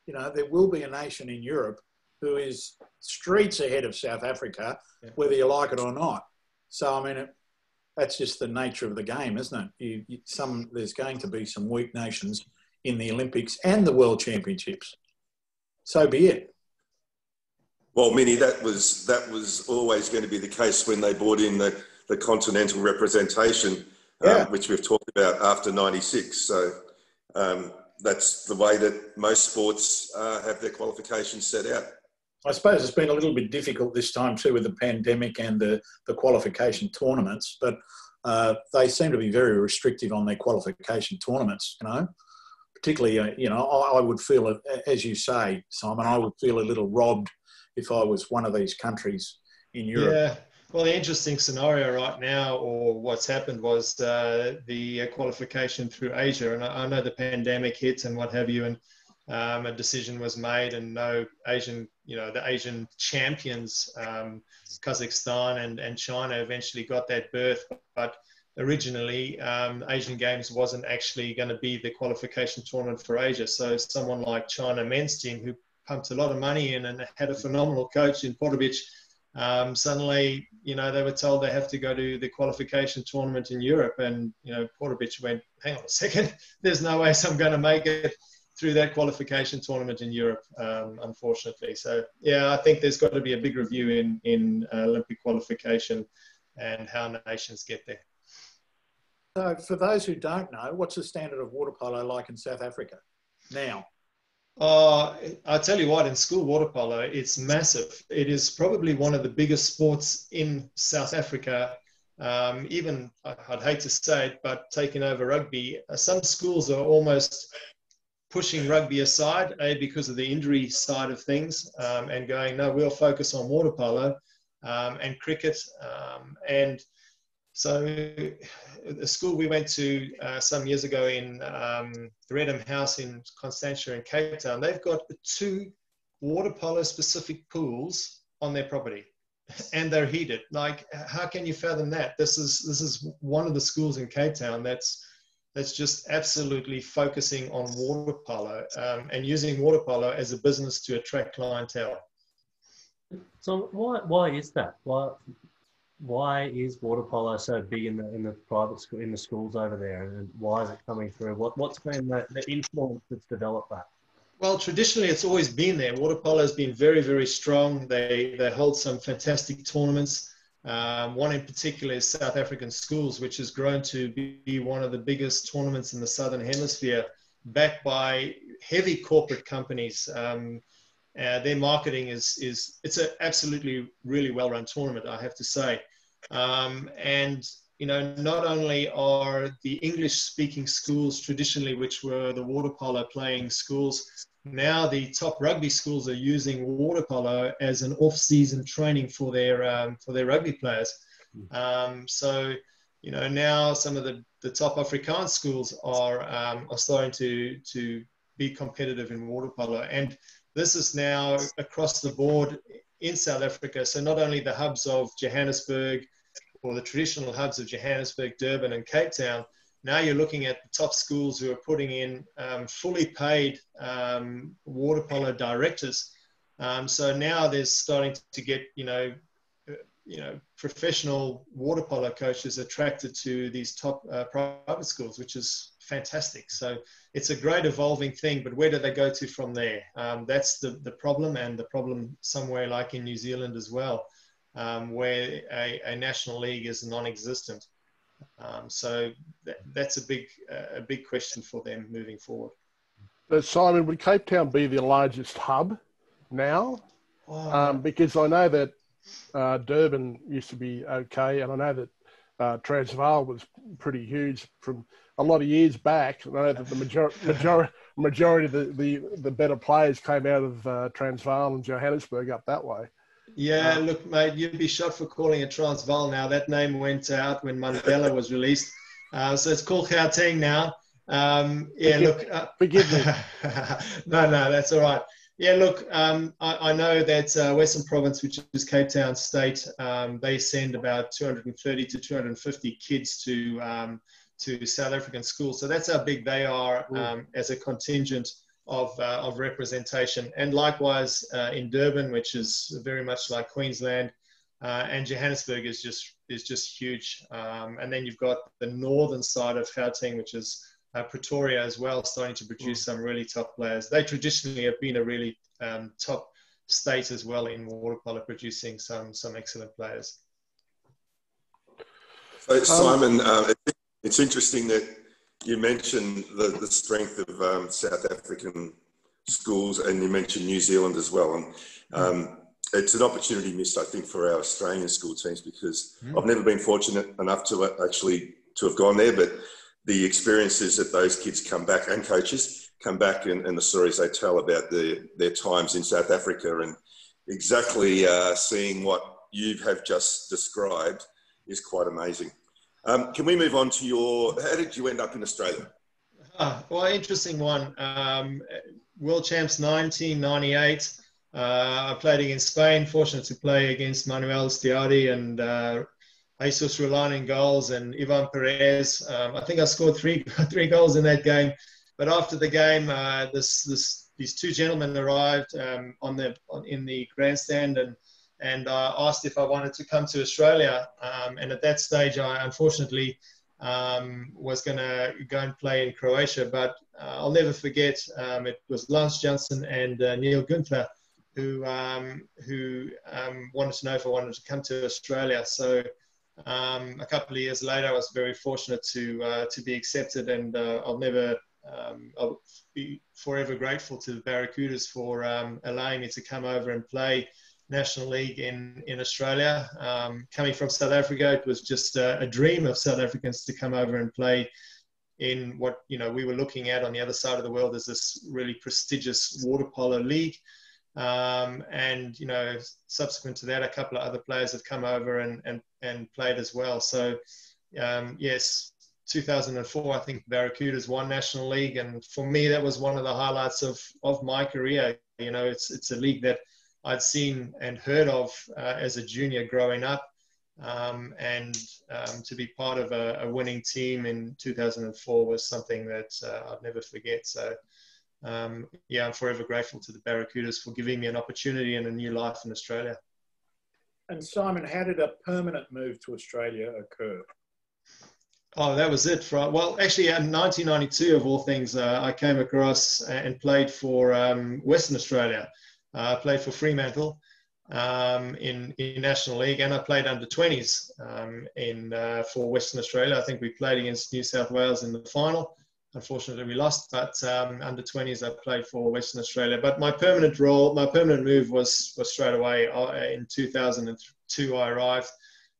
you know, there will be a nation in Europe who is streets ahead of South Africa, whether you like it or not. So I mean, that's just the nature of the game, isn't it? There's going to be some weak nations in the Olympics and the World Championships. So be it. Well, Minnie, that was always going to be the case when they brought in the continental representation, which we've talked about after '96. So that's the way that most sports have their qualifications set out. I suppose it's been a little bit difficult this time too with the pandemic and the qualification tournaments, but they seem to be very restrictive on their qualification tournaments, you know. Particularly, you know, I would feel, as you say, Simon, I would feel a little robbed if I was one of these countries in Europe. Yeah. Well, the interesting scenario right now, or what's happened, was the qualification through Asia. And I know the pandemic hit and what have you, and a decision was made, and no Asian, you know, the Asian champions, Kazakhstan and China eventually got that berth. But originally, Asian Games wasn't actually going to be the qualification tournament for Asia. So someone like China men's team, who pumped a lot of money in and had a phenomenal coach in Potovic, suddenly, you know, they were told they have to go to the qualification tournament in Europe. And, you know, Potovic went, hang on a second, there's no way I'm going to make it through that qualification tournament in Europe, unfortunately. So, yeah, I think there's got to be a big review in Olympic qualification and how nations get there. So for those who don't know, what's the standard of water polo like in South Africa now? I tell you what, in school water polo, it's massive. It is probably one of the biggest sports in South Africa. Even, I'd hate to say it, but taking over rugby. Some schools are almost pushing rugby aside, because of the injury side of things, and going, no, we'll focus on water polo and cricket. And so the school we went to some years ago in the Redham House in Constantia in Cape Town, they've got 2 water polo specific pools on their property, and they're heated. Like, how can you fathom that? This is one of the schools in Cape Town that's just absolutely focusing on water polo and using water polo as a business to attract clientele. So why is that? Why is water polo so big in the private school, in the schools over there, and why is it coming through? What's been the influence that's developed that? Well, traditionally, it's always been there. Water polo has been very, very strong. They hold some fantastic tournaments. One in particular is South African Schools, which has grown to be one of the biggest tournaments in the Southern Hemisphere, backed by heavy corporate companies. Their marketing it's an absolutely really well-run tournament, I have to say. And you know, not only are the English-speaking schools traditionally, which were the water polo playing schools, now the top rugby schools are using water polo as an off-season training for their rugby players. So, you know, now some of the top Afrikaans schools are starting to be competitive in water polo, and this is now across the board in South Africa. So not only the hubs of Johannesburg, or the traditional hubs of Johannesburg, Durban, and Cape Town, now you're looking at the top schools who are putting in fully paid water polo directors. So now they're starting to get, you know, professional water polo coaches attracted to these top private schools, which is fantastic. So it's a great evolving thing, but where do they go to from there? That's the problem, and the problem somewhere like in New Zealand as well, where a national league is non-existent. So that's a big question for them moving forward. Simon, would Cape Town be the largest hub now? Because I know that Durban used to be okay, and I know that Transvaal was pretty huge from a lot of years back. I know that the majority of the better players came out of Transvaal and Johannesburg up that way. Yeah, look, mate, you'd be shot for calling it Transvaal now. That name went out when Mandela was released. So it's called Gauteng now. Forgive me. No, that's all right. Yeah, look, I know that Western Province, which is Cape Town State, they send about 230 to 250 kids to South African schools. So that's how big they are as a contingent of representation. And likewise in Durban, which is very much like Queensland, and Johannesburg is just huge. And then you've got the northern side of Gauteng, which is Pretoria as well, starting to produce some really top players. They traditionally have been a really top state as well in water polo, producing some excellent players. So Simon, it's interesting that you mentioned the strength of South African schools, and you mentioned New Zealand as well. And it's an opportunity missed, I think, for our Australian school teams, because I've never been fortunate enough to have gone there, but the experiences that those kids come back, and coaches come back, and the stories they tell about their times in South Africa, and exactly seeing what you have just described is quite amazing. Can we move on to how did you end up in Australia? Well, interesting one. World Champs 1998. I played against Spain, fortunate to play against Manuel Stiardi and Jesus Roland in goals, and Ivan Perez. I think I scored three goals in that game. But after the game, these two gentlemen arrived in the grandstand and asked if I wanted to come to Australia. And at that stage, I unfortunately was going to go and play in Croatia. But I'll never forget, it was Lance Johnson and Neil Gunther who wanted to know if I wanted to come to Australia. So a couple of years later, I was very fortunate to be accepted, and I'll be forever grateful to the Barracudas for allowing me to come over and play National League in Australia. Coming from South Africa, it was just a dream of South Africans to come over and play in what we were looking at on the other side of the world as this really prestigious water polo league. And subsequent to that, a couple of other players have come over and played as well. So yes, 2004, I think Barracudas won National League, and for me that was one of the highlights of my career. It's a league that I'd seen and heard of as a junior growing up, and to be part of a winning team in 2004 was something that I'd never forget. So I'm forever grateful to the Barracudas for giving me an opportunity and a new life in Australia. And Simon, how did a permanent move to Australia occur? Oh, that was it. Well, actually, in 1992, of all things, I came across and played for Western Australia. I played for Fremantle in National League, and I played under 20s for Western Australia. I think we played against New South Wales in the final. Unfortunately, we lost, but under 20s, I played for Western Australia. But my permanent move was straight away. In 2002, I arrived.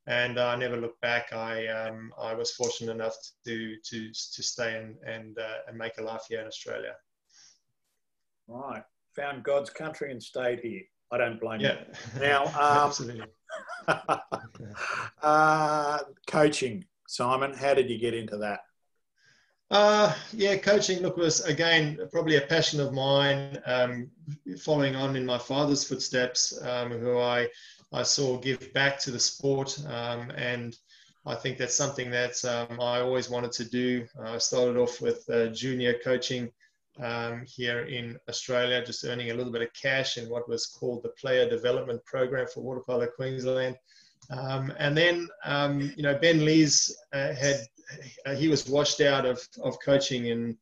And I never looked back. I was fortunate enough to stay and make a life here in Australia. Right, found God's country and stayed here. I don't blame you. Now, absolutely. Coaching, Simon. How did you get into that? Yeah, coaching, look, was again probably a passion of mine, following on in my father's footsteps, who I saw give back to the sport, and I think that's something that I always wanted to do. I started off with junior coaching here in Australia, just earning a little bit of cash in what was called the Player Development Program for Water Polo Queensland. And then, Ben Lees he was washed out of coaching in,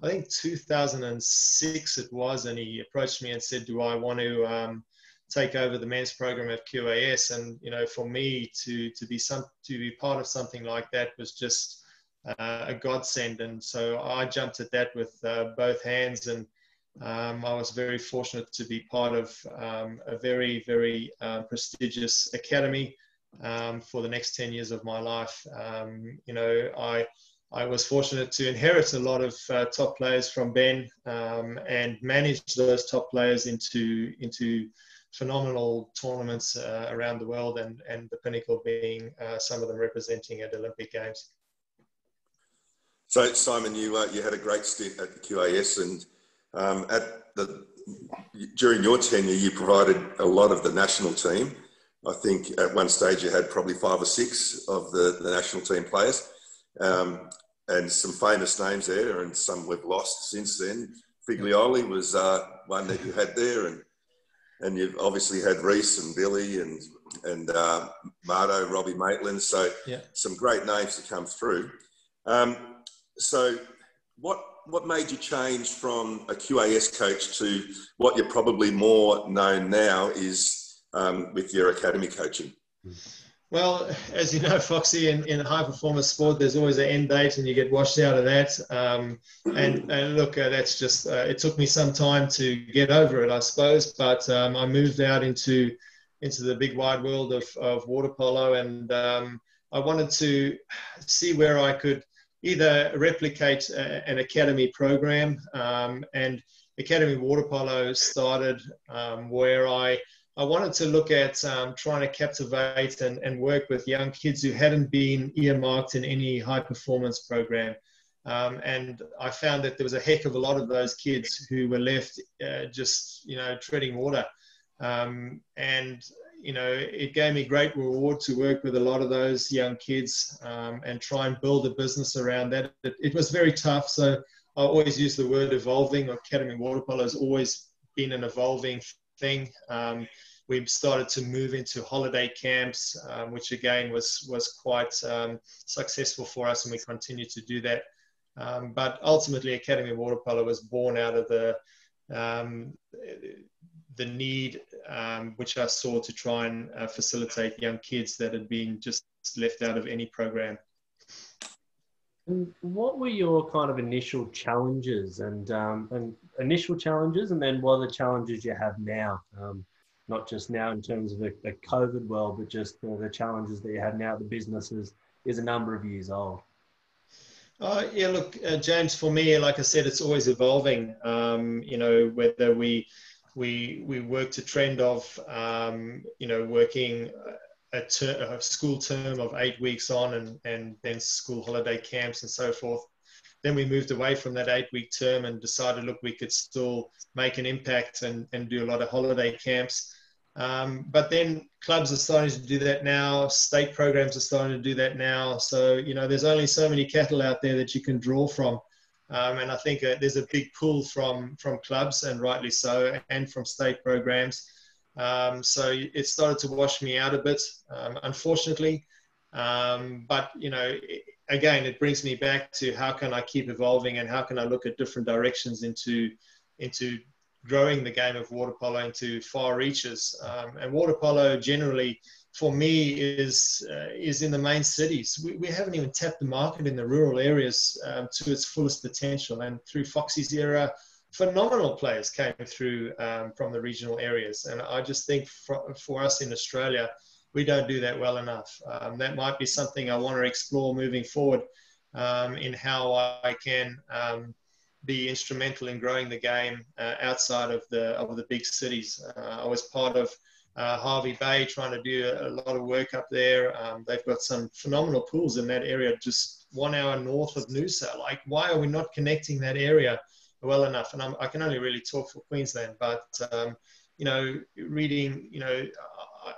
I think, 2006 it was, and he approached me and said, do I want to take over the men's program at QAS? And, for me to be part of something like that was just a godsend. And so I jumped at that with both hands, and I was very fortunate to be part of a very, very prestigious academy for the next 10 years of my life. I was fortunate to inherit a lot of top players from Ben, and manage those top players into phenomenal tournaments around the world, and the pinnacle being some of them representing at Olympic Games. So, Simon, you had a great stint at the QAS, and during your tenure, you provided a lot of the national team. I think at one stage you had probably 5 or 6 of the national team players, and some famous names there, and some we've lost since then. Figlioli was one that you had there, and you've obviously had Reese and Billy and Mardo, Robbie Maitland. So yeah, some great names to come through. So what made you change from a QAS coach to what you're probably more known now is with your academy coaching? Well, as you know, Foxy, in high performance sport, there's always an end date, and you get washed out of that. And look, that's just, it took me some time to get over it, I suppose. But I moved out into the big wide world of water polo, and I wanted to see where I could either replicate an academy program, and Academy Water Polo started where I wanted to look at trying to captivate and work with young kids who hadn't been earmarked in any high performance program. And I found that there was a heck of a lot of those kids who were left just, treading water. And, it gave me great reward to work with a lot of those young kids and try and build a business around that. It was very tough. So I always use the word evolving. Academy Water Polo has always been an evolving thing. We've started to move into holiday camps, which again was quite successful for us, and we continue to do that. But ultimately, Academy Water Polo was born out of the need which I saw to try and facilitate young kids that had been just left out of any program. And what were your kind of initial challenges and then what are the challenges you have now? Not just now in terms of a COVID world, but just the challenges that you have now. The business is a number of years old. Yeah, look, James, for me, like I said, it's always evolving. Whether we work to trend of, working a school term of 8 weeks on and then school holiday camps and so forth. Then we moved away from that 8-week term and decided, look, we could still make an impact and do a lot of holiday camps. But then clubs are starting to do that now. State programs are starting to do that now. So, there's only so many cattle out there that you can draw from. And I think there's a big pull from clubs, and rightly so, and from state programs. So it started to wash me out a bit, unfortunately. But, again, it brings me back to how can I keep evolving and how can I look at different directions into growing the game of water polo into far reaches. And water polo generally, for me, is in the main cities. We haven't even tapped the market in the rural areas to its fullest potential. And through Foxy's era, phenomenal players came through from the regional areas. And I just think for us in Australia, we don't do that well enough. That might be something I want to explore moving forward in how I can be instrumental in growing the game outside of the big cities. I was part of Harvey Bay trying to do a lot of work up there. They've got some phenomenal pools in that area, just 1 hour north of Noosa. Like, why are we not connecting that area well enough? And I can only really talk for Queensland, but reading,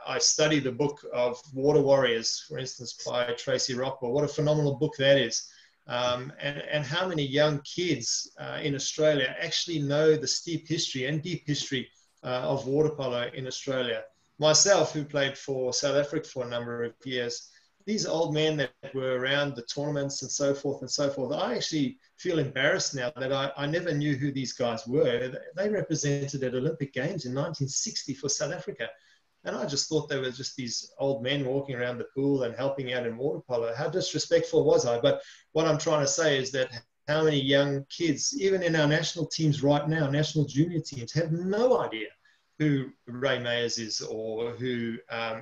I studied the book of Water Warriors, for instance, by Tracy Rockwell. What a phenomenal book that is. And how many young kids in Australia actually know the steep history and deep history of water polo in Australia. Myself, who played for South Africa for a number of years, these old men that were around the tournaments and so forth, I actually feel embarrassed now that I never knew who these guys were. They represented at Olympic Games in 1960 for South Africa. And I just thought they were just these old men walking around the pool and helping out in water polo. How disrespectful was I? But what I'm trying to say is that how many young kids, even in our national teams right now, national junior teams, have no idea who Ray Mayers is, or who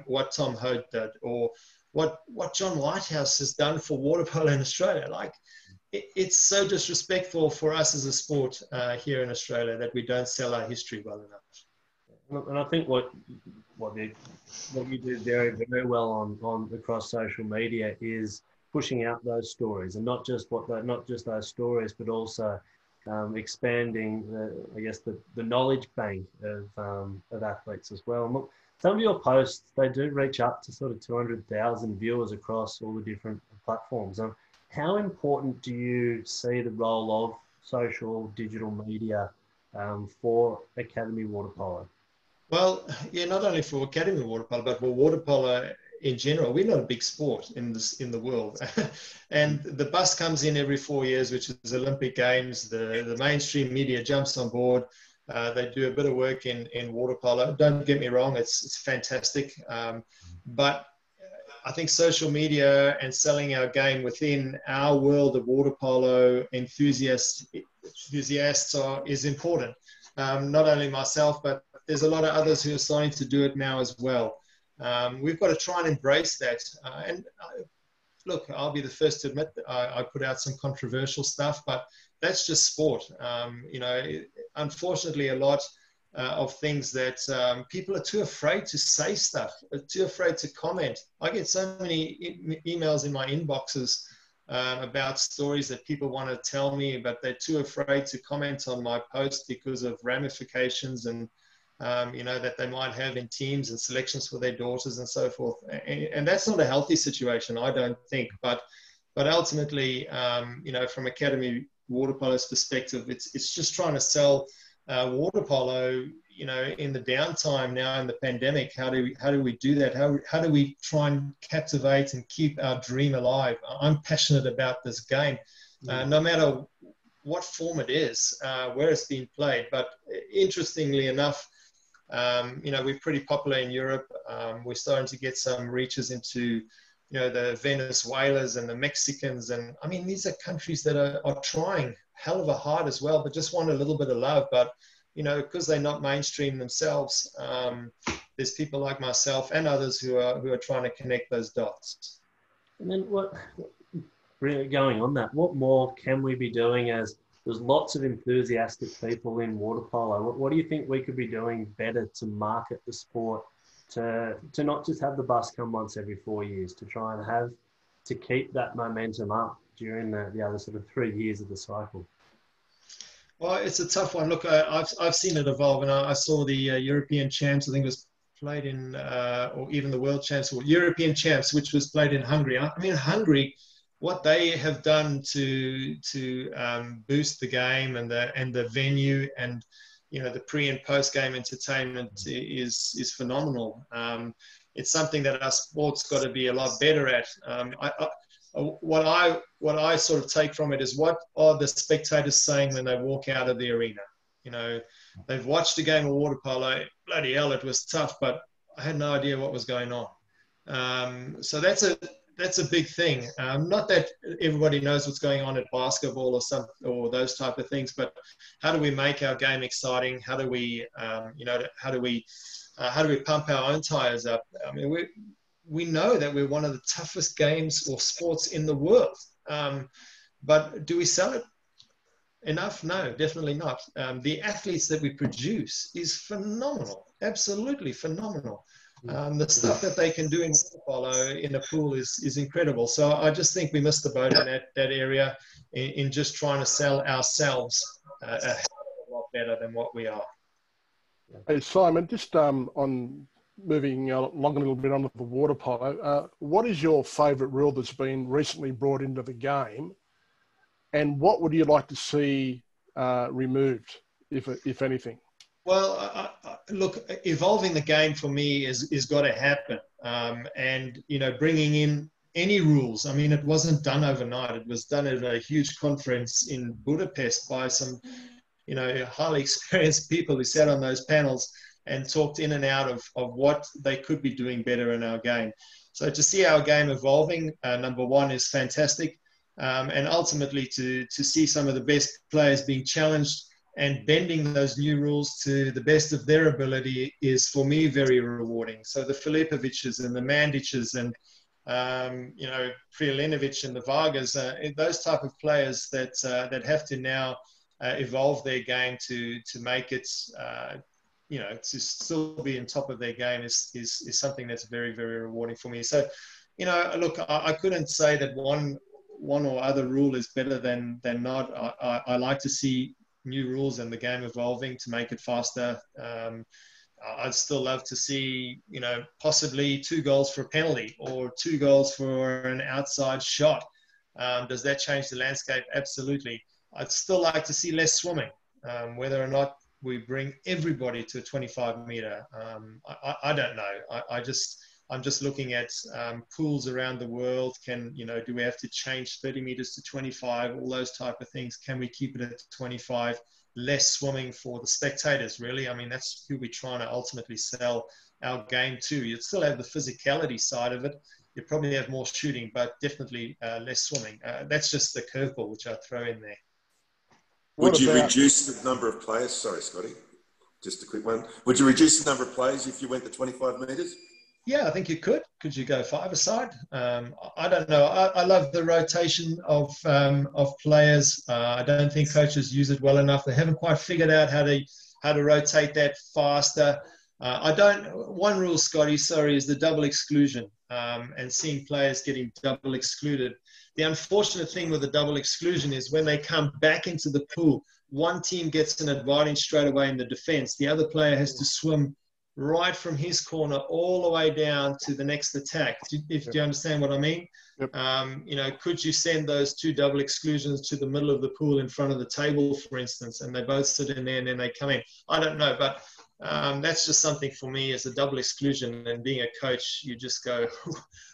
what Tom Hoad did, or what John Whitehouse has done for water polo in Australia. Like, it's so disrespectful for us as a sport here in Australia that we don't sell our history well enough. And I think what you do very, very well on across social media is pushing out those stories, and not just those stories, but also expanding the knowledge bank of athletes as well. And look, some of your posts, they do reach up to sort of 200,000 viewers across all the different platforms. How important do you see the role of social digital media for Academy Water Polo? Well, yeah, not only for Academy Water Polo, but for water polo in general. We're not a big sport in the world. And the bus comes in every 4 years, which is Olympic Games. The mainstream media jumps on board. They do a bit of work in water polo. Don't get me wrong, it's fantastic. But I think social media and selling our game within our world of water polo enthusiasts is important. Not only myself, but there's a lot of others who are starting to do it now as well. We've got to try and embrace that. Look, I'll be the first to admit that I put out some controversial stuff, but that's just sport. Unfortunately, a lot of things that people are too afraid to say stuff, too afraid to comment. I get so many emails in my inboxes about stories that people want to tell me, but they're too afraid to comment on my post because of ramifications and that they might have in teams and selections for their daughters and so forth. And that's not a healthy situation, I don't think. But ultimately, from Academy Water Polo's perspective, it's just trying to sell water polo, in the downtime now in the pandemic. How do we do that? How do we try and captivate and keep our dream alive? I'm passionate about this game, no matter what form it is, where it's being played. But interestingly enough, we're pretty popular in Europe. We're starting to get some reaches into, the Venezuelans and the Mexicans. And I mean, these are countries that are trying hell of a hard as well, but just want a little bit of love. But, because they're not mainstream themselves, there's people like myself and others who are trying to connect those dots. And then going on that, what more can we be doing, as there's lots of enthusiastic people in water polo? What do you think we could be doing better to market the sport, to not just have the bus come once every 4 years, to try and to keep that momentum up during the other sort of 3 years of the cycle? Well, it's a tough one. Look, I've seen it evolve, and I saw the European champs, I think it was played in, or even the world champs, or European champs, which was played in Hungary. I mean, Hungary, what they have done to boost the game and the venue and the pre and post game entertainment is phenomenal. It's something that our sport's got to be a lot better at. what I sort of take from it is, what are the spectators saying when they walk out of the arena? You know, they've watched a game of water polo. Bloody hell, it was tough, but I had no idea what was going on. So that's a big thing. Not that everybody knows what's going on at basketball or those type of things, but how do we make our game exciting? How do we, how do we pump our own tires up? I mean, we know that we're one of the toughest games or sports in the world, but do we sell it enough? No, definitely not. The athletes that we produce is phenomenal, absolutely phenomenal. The stuff that they can do in water polo in a pool is incredible. So I just think we missed the boat in that area in just trying to sell ourselves a hell of a lot better than what we are. Hey, Simon, just on moving along a little bit onto the water polo, what is your favourite rule that's been recently brought into the game, and what would you like to see removed, if anything? Well, look, evolving the game for me is got to happen, and bringing in any rules. I mean, it wasn't done overnight. It was done at a huge conference in Budapest by some, highly experienced people who sat on those panels and talked in and out of what they could be doing better in our game. So to see our game evolving, number one, is fantastic, and ultimately to see some of the best players being challenged and bending those new rules to the best of their ability is, for me, very rewarding. So the Filipoviches and the Mandiches and, Prijateljinovic and the Vargas, those type of players that have to now evolve their game to make it, to still be on top of their game is something that's very, very rewarding for me. So, look, I couldn't say that one or other rule is better than not. I like to see new rules and the game evolving to make it faster. I'd still love to see, possibly 2 goals for a penalty or 2 goals for an outside shot. Does that change the landscape? Absolutely. I'd still like to see less swimming, whether or not we bring everybody to a 25 meter. I don't know. I'm just looking at pools around the world. Do we have to change 30 meters to 25? All those type of things. Can we keep it at 25? Less swimming for the spectators, really. I mean, that's who we're trying to ultimately sell our game to. You'd still have the physicality side of it. You probably have more shooting, but definitely less swimming. That's just the curveball which I throw in there. Would you reduce the number of players? Sorry, Scotty. Just a quick one. Would you reduce the number of players if you went to 25 metres? Yeah, I think you could. Could you go 5-a-side? I don't know. I love the rotation of players. I don't think coaches use it well enough. They haven't quite figured out how to rotate that faster. One rule, Scotty, is the double exclusion, and seeing players getting double excluded. The unfortunate thing with the double exclusion is when they come back into the pool, one team gets an advantage straight away in the defense. The other player has to swim right from his corner all the way down to the next attack. Do you understand what I mean? Yep. Could you send those 2 double exclusions to the middle of the pool in front of the table, for instance, and they both sit in there and then they come in? I don't know, but that's just something for me as a double exclusion. And being a coach, you just go,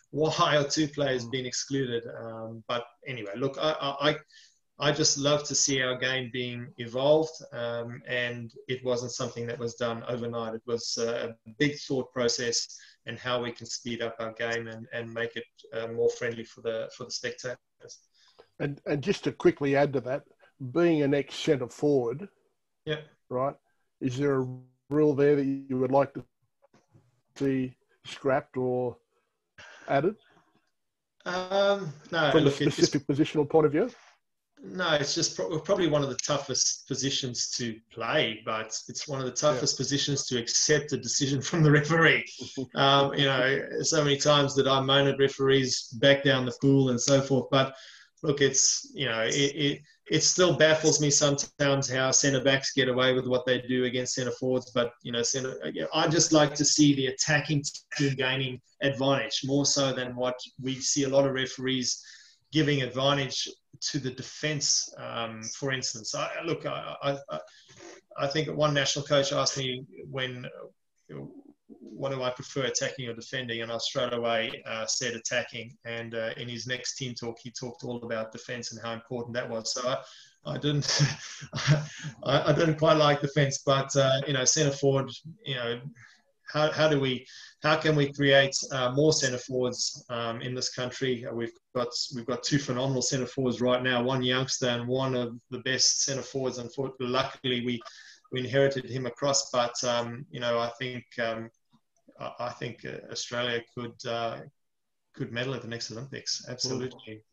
why are 2 players being excluded? But anyway, look, I just love to see our game being evolved, and it wasn't something that was done overnight. It was a big thought process and how we can speed up our game and make it more friendly for the spectators. And just to quickly add to that, being an ex-centre forward, yeah, right, is there a rule there that you would like to see scrapped or added? No. From a specific positional point of view? No, it's just probably one of the toughest positions to play, but it's one of the toughest positions to accept a decision from the referee. So many times that I moan at referees back down the pool and so forth. But look, it still baffles me sometimes how centre backs get away with what they do against centre forwards. But I just like to see the attacking team gaining advantage more so than what we see a lot of referees giving advantage to the defence, for instance. I think one national coach asked me when what do I prefer, attacking or defending? And I straight away said attacking. And in his next team talk, he talked all about defense and how important that was. So I didn't, I didn't quite like defense, but centre forward, how can we create more centre forwards in this country? We've got two phenomenal centre forwards right now, one youngster and one of the best centre forwards. Unfortunately, luckily we inherited him across, but I think Australia could medal at the next Olympics. Absolutely.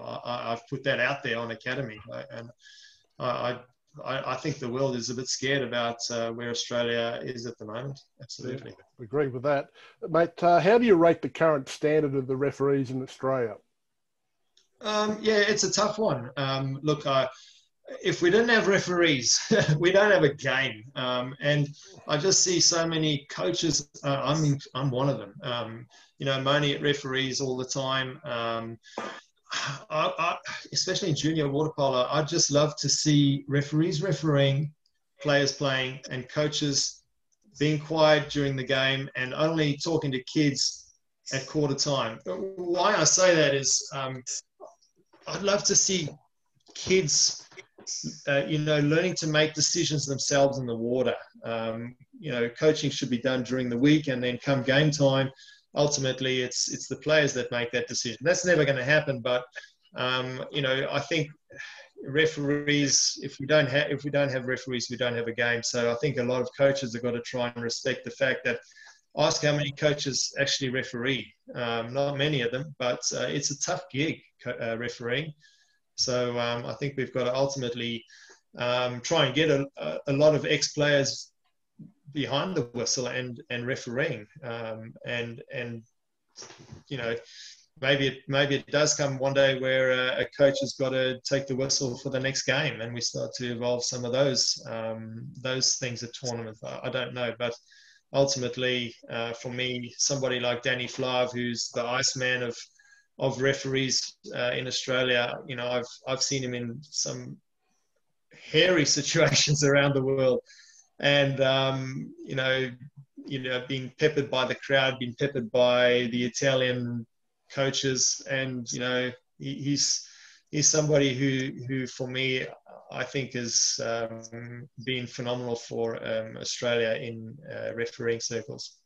I've put that out there on Academy, and I think the world is a bit scared about where Australia is at the moment. Absolutely. Yeah, agree with that. Mate, how do you rate the current standard of the referees in Australia? It's a tough one. Look, if we didn't have referees, we don't have a game. And I just see so many coaches, I'm one of them, moaning at referees all the time. Especially in junior water polo, I'd just love to see referees refereeing, players playing, and coaches being quiet during the game and only talking to kids at quarter time. Why I say that is I'd love to see kids learning to make decisions themselves in the water. Coaching should be done during the week, and then come game time, ultimately it's the players that make that decision. That's never going to happen, but I think referees, if we don't have referees, we don't have a game. So I think a lot of coaches have got to try and respect the fact that, ask how many coaches actually referee. Not many of them, but it's a tough gig, refereeing. So I think we've got to ultimately try and get a lot of ex-players behind the whistle and refereeing. Maybe it does come one day where a coach has got to take the whistle for the next game, and we start to evolve some of those things at tournaments. I don't know, but ultimately, for me, somebody like Danny Flahive, who's the Iceman of referees in Australia, I've seen him in some hairy situations around the world, and being peppered by the crowd, being peppered by the Italian coaches, and he's somebody who for me, I think has been phenomenal for Australia in refereeing circles.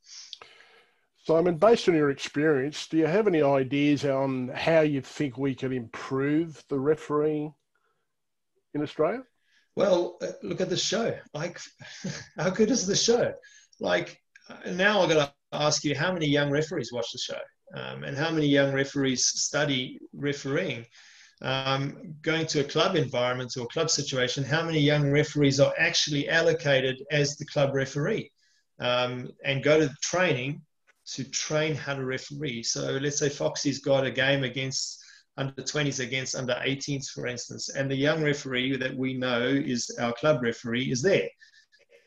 Simon, based on your experience, do you have any ideas on how you think we can improve the refereeing in Australia? Well, look at the show. Like, how good is the show? Like, now I've got to ask you, how many young referees watch the show? And how many young referees study refereeing? Going to a club environment or a club situation, how many young referees are actually allocated as the club referee and go to training to train how to referee? So let's say Foxy's got a game against under 20s against under 18s, for instance, and the young referee that we know is our club referee is there.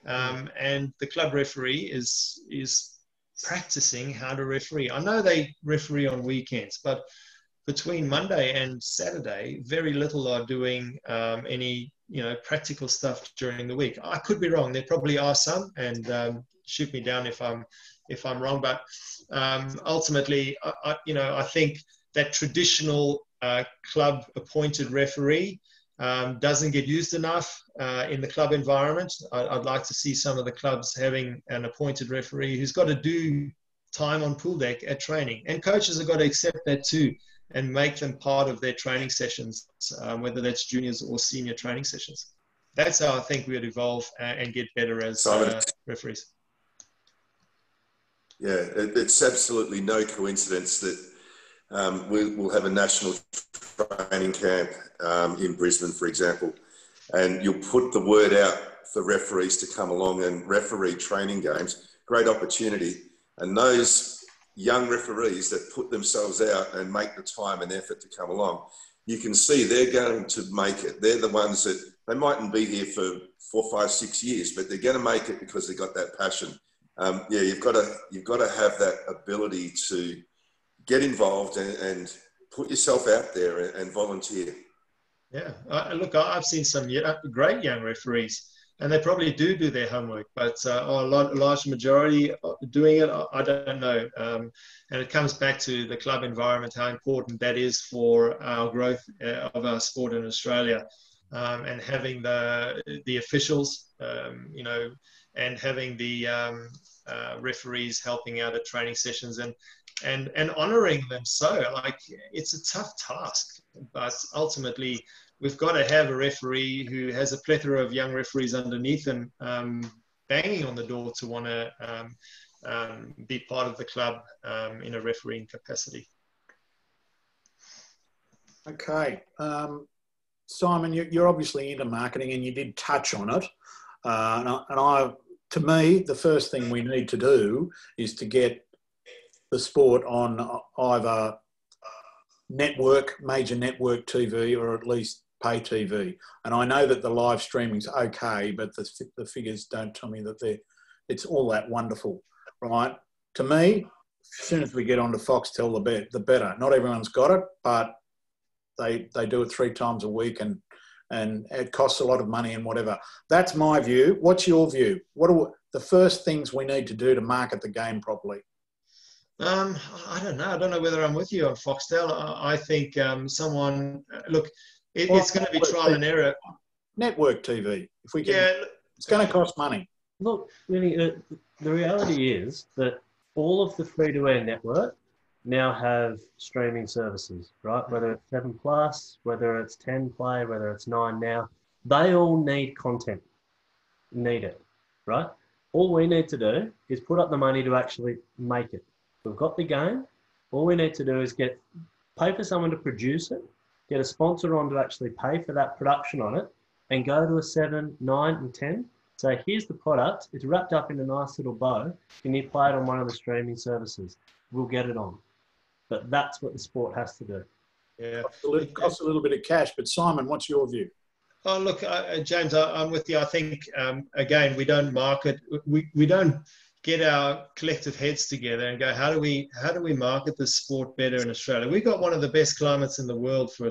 And the club referee is practicing how to referee. I know they referee on weekends, but between Monday and Saturday, very little are doing any practical stuff during the week. I could be wrong. There probably are some, and shoot me down if I'm wrong. But ultimately, I think that traditional club appointed referee doesn't get used enough in the club environment. I'd like to see some of the clubs having an appointed referee who's got to do time on pool deck at training. And coaches have got to accept that too and make them part of their training sessions, whether that's juniors or senior training sessions. That's how I think we'd evolve and get better as referees. Yeah, it's absolutely no coincidence that we'll have a national training camp in Brisbane, for example, and you'll put the word out for referees to come along and referee training games. Great opportunity. And those young referees that put themselves out and make the time and effort to come along, you can see they're going to make it. They're the ones that, they mightn't be here for 4, 5, 6 years, but they're going to make it because they've got that passion. You've got to have that ability to get involved and put yourself out there and volunteer. Yeah, look, I've seen some great young referees and they probably do their homework, but are a large majority doing it? I don't know. And it comes back to the club environment, how important that is for our growth of our sport in Australia, and having the officials, and having the referees helping out at training sessions and honouring them. So, like, it's a tough task, but ultimately we've got to have a referee who has a plethora of young referees underneath him, banging on the door to want to be part of the club in a refereeing capacity. Okay. Simon, you're obviously into marketing and you did touch on it. To me, the first thing we need to do is to get the sport on either major network TV, or at least pay TV. And I know that the live streaming's okay, but the figures don't tell me that it's all that wonderful, right? To me, as soon as we get onto Foxtel, the better. Not everyone's got it, but they do it 3 times a week, and it costs a lot of money and whatever. That's my view. What's your view? What are the first things we need to do to market the game properly? I don't know. I don't know whether I'm with you on Foxtel. I think it's going to be trial and error. Network TV, if we can. It's going to cost money. Look, really, the reality is that all of the free-to-air network now have streaming services, right? Whether it's 7+, whether it's 10 Play, whether it's 9 Now, they all need content. Need it, right? All we need to do is put up the money to actually make it. We've got the game. All we need to do is pay for someone to produce it, get a sponsor on to actually pay for that production on it, and go to a 7, 9, and 10. Say, here's the product. It's wrapped up in a nice little bow. Can you play it on one of the streaming services? We'll get it on. But that's what the sport has to do. Yeah, it costs a little bit of cash. But Simon, what's your view? Oh, look, James, I'm with you. I think, again, we don't market. We don't get our collective heads together and go, how do we market this sport better in Australia? We've got one of the best climates in the world for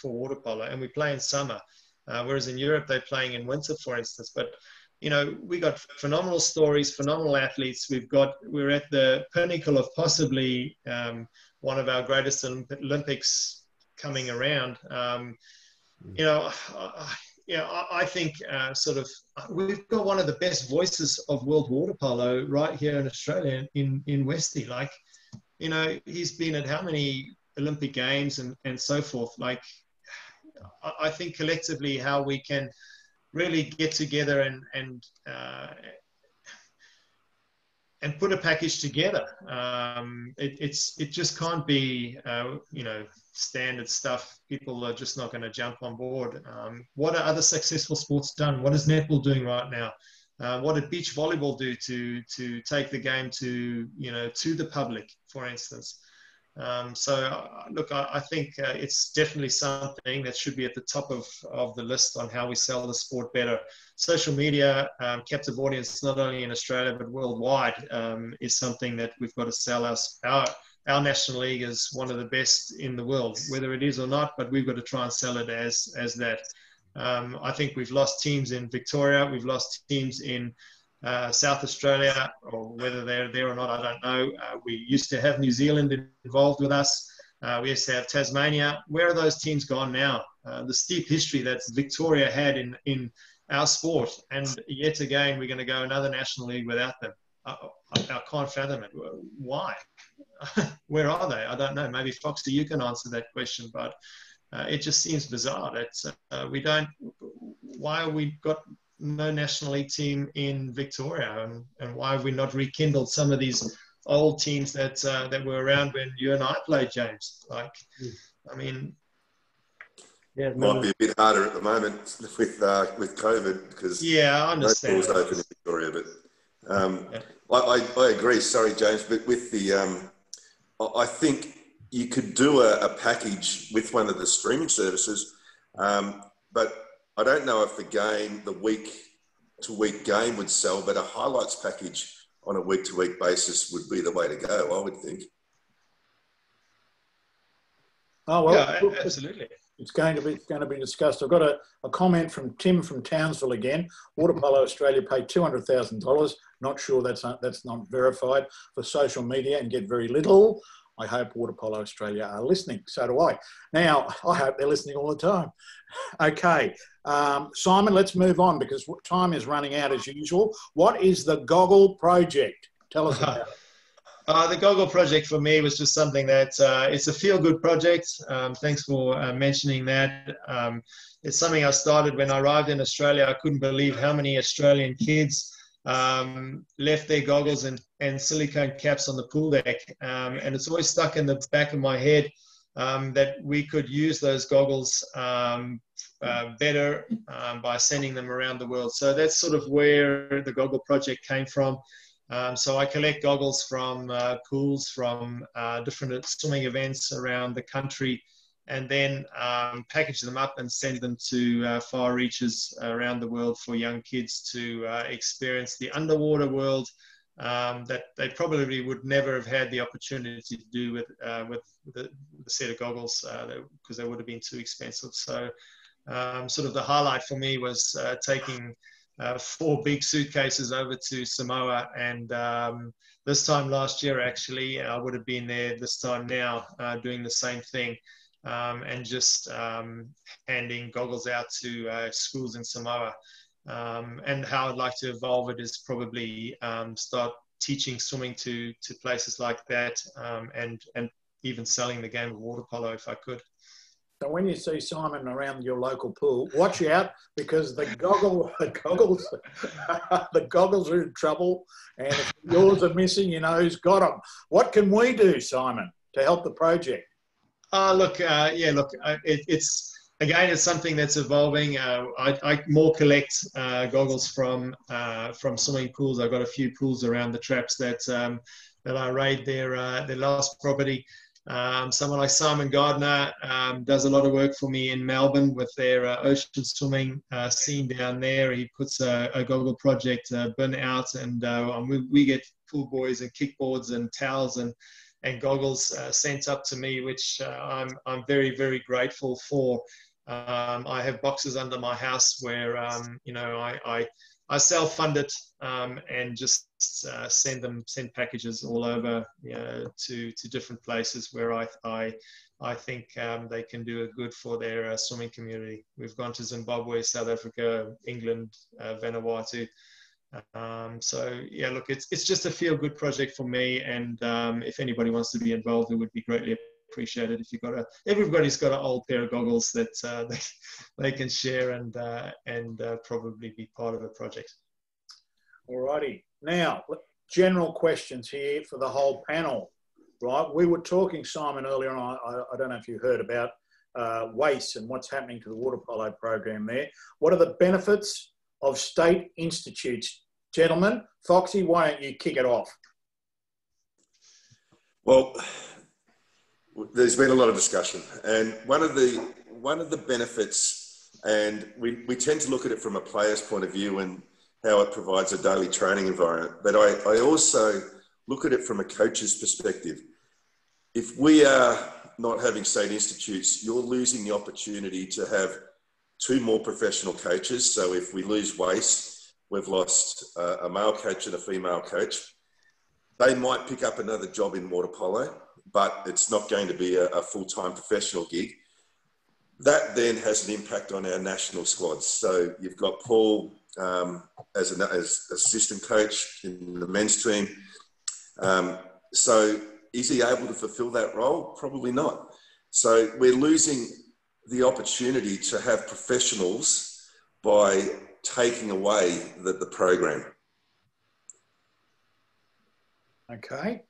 water polo, and we play in summer, whereas in Europe they're playing in winter, for instance. But we got phenomenal stories, phenomenal athletes. We're at the pinnacle of possibly one of our greatest Olympics coming around. I think we've got one of the best voices of world water polo right here in Australia, in Westy. Like, he's been at how many Olympic Games and so forth. Like, I think collectively how we can really get together and put a package together. It just can't be standard stuff. People are just not going to jump on board. What are other successful sports done? What is netball doing right now? What did beach volleyball do to take the game to the public, for instance? Look, I think it's definitely something that should be at the top of the list on how we sell the sport better. Social media, captive audience, not only in Australia but worldwide, is something that we've got to sell our National League as one of the best in the world, whether it is or not, but we've got to try and sell it as that. I think we've lost teams in Victoria, we've lost teams in South Australia, or whether they're there or not, I don't know. We used to have New Zealand involved with us. We used to have Tasmania. Where are those teams gone now? The steep history that Victoria had in our sport, and yet again, we're going to go another National League without them. I can't fathom it. Why? Where are they? I don't know. Maybe Foxy, you can answer that question, but it just seems bizarre that why have we got no National League team in Victoria, and why have we not rekindled some of these old teams that were around when you and I played, James? Like, I mean, it might be a bit harder at the moment with COVID, because I understand. No schools open in Victoria, but I agree. Sorry, James, but with the I think you could do a package with one of the streaming services, but I don't know if the week-to-week game would sell, but a highlights package on a week-to-week basis would be the way to go, I would think. Oh, well, yeah, absolutely. It's going to be discussed. I've got a comment from Tim from Townsville again. Water Polo Australia paid $200,000. Not sure that's not verified for social media and get very little. I hope Water Polo Australia are listening. So do I. Now, I hope they're listening all the time. Okay. Simon, let's move on because time is running out as usual. What is the Goggle Project? Tell us about it. The Goggle project for me was just something that it's a feel-good project. Thanks for mentioning that. It's something I started when I arrived in Australia. I couldn't believe how many Australian kids left their goggles and silicone caps on the pool deck. And it's always stuck in the back of my head that we could use those goggles better by sending them around the world. So that's sort of where the Goggle project came from. So I collect goggles from pools, from different swimming events around the country, and then package them up and send them to far reaches around the world for young kids to experience the underwater world that they probably would never have had the opportunity to do with the set of goggles because they would have been too expensive. So sort of the highlight for me was taking 4 big suitcases over to Samoa, and this time last year actually I would have been there this time now doing the same thing and just handing goggles out to schools in Samoa. And how I'd like to evolve it is probably start teaching swimming to places like that and even selling the game of water polo if I could. So when you see Simon around your local pool, watch out because the goggles are in trouble, and if yours are missing, you know who's got them. What can we do, Simon, to help the project? It's something that's evolving. I more collect goggles from swimming pools. I've got a few pools around the traps that I raid their last property. Someone like Simon Gardner does a lot of work for me in Melbourne with their ocean swimming scene down there. He puts a goggle project bin out, and we get pool buoys and kickboards and towels and goggles sent up to me, which I'm very, very grateful for. I have boxes under my house where I self-fund it and just send packages all over to different places where I think they can do a good for their swimming community. We've gone to Zimbabwe, South Africa, England, Vanuatu. It's just a feel-good project for me, and if anybody wants to be involved, it would be greatly appreciated. If everybody's got an old pair of goggles that they can share and probably be part of a project. Alrighty. Now, general questions here for the whole panel, right? We were talking, Simon, earlier, and I don't know if you heard about WACE and what's happening to the water polo program there. What are the benefits of state institutes? Gentlemen, Foxy, why don't you kick it off? Well, there's been a lot of discussion, and one of the benefits, and we tend to look at it from a player's point of view and how it provides a daily training environment, but I also look at it from a coach's perspective. If we are not having state institutes, you're losing the opportunity to have 2 more professional coaches. So if we lose WACE, we've lost a male coach and a female coach. They might pick up another job in water polo, but it's not going to be a full-time professional gig. That then has an impact on our national squads. So you've got Paul as assistant coach in the men's team. So is he able to fulfill that role? Probably not. So we're losing the opportunity to have professionals by taking away the program. Okay.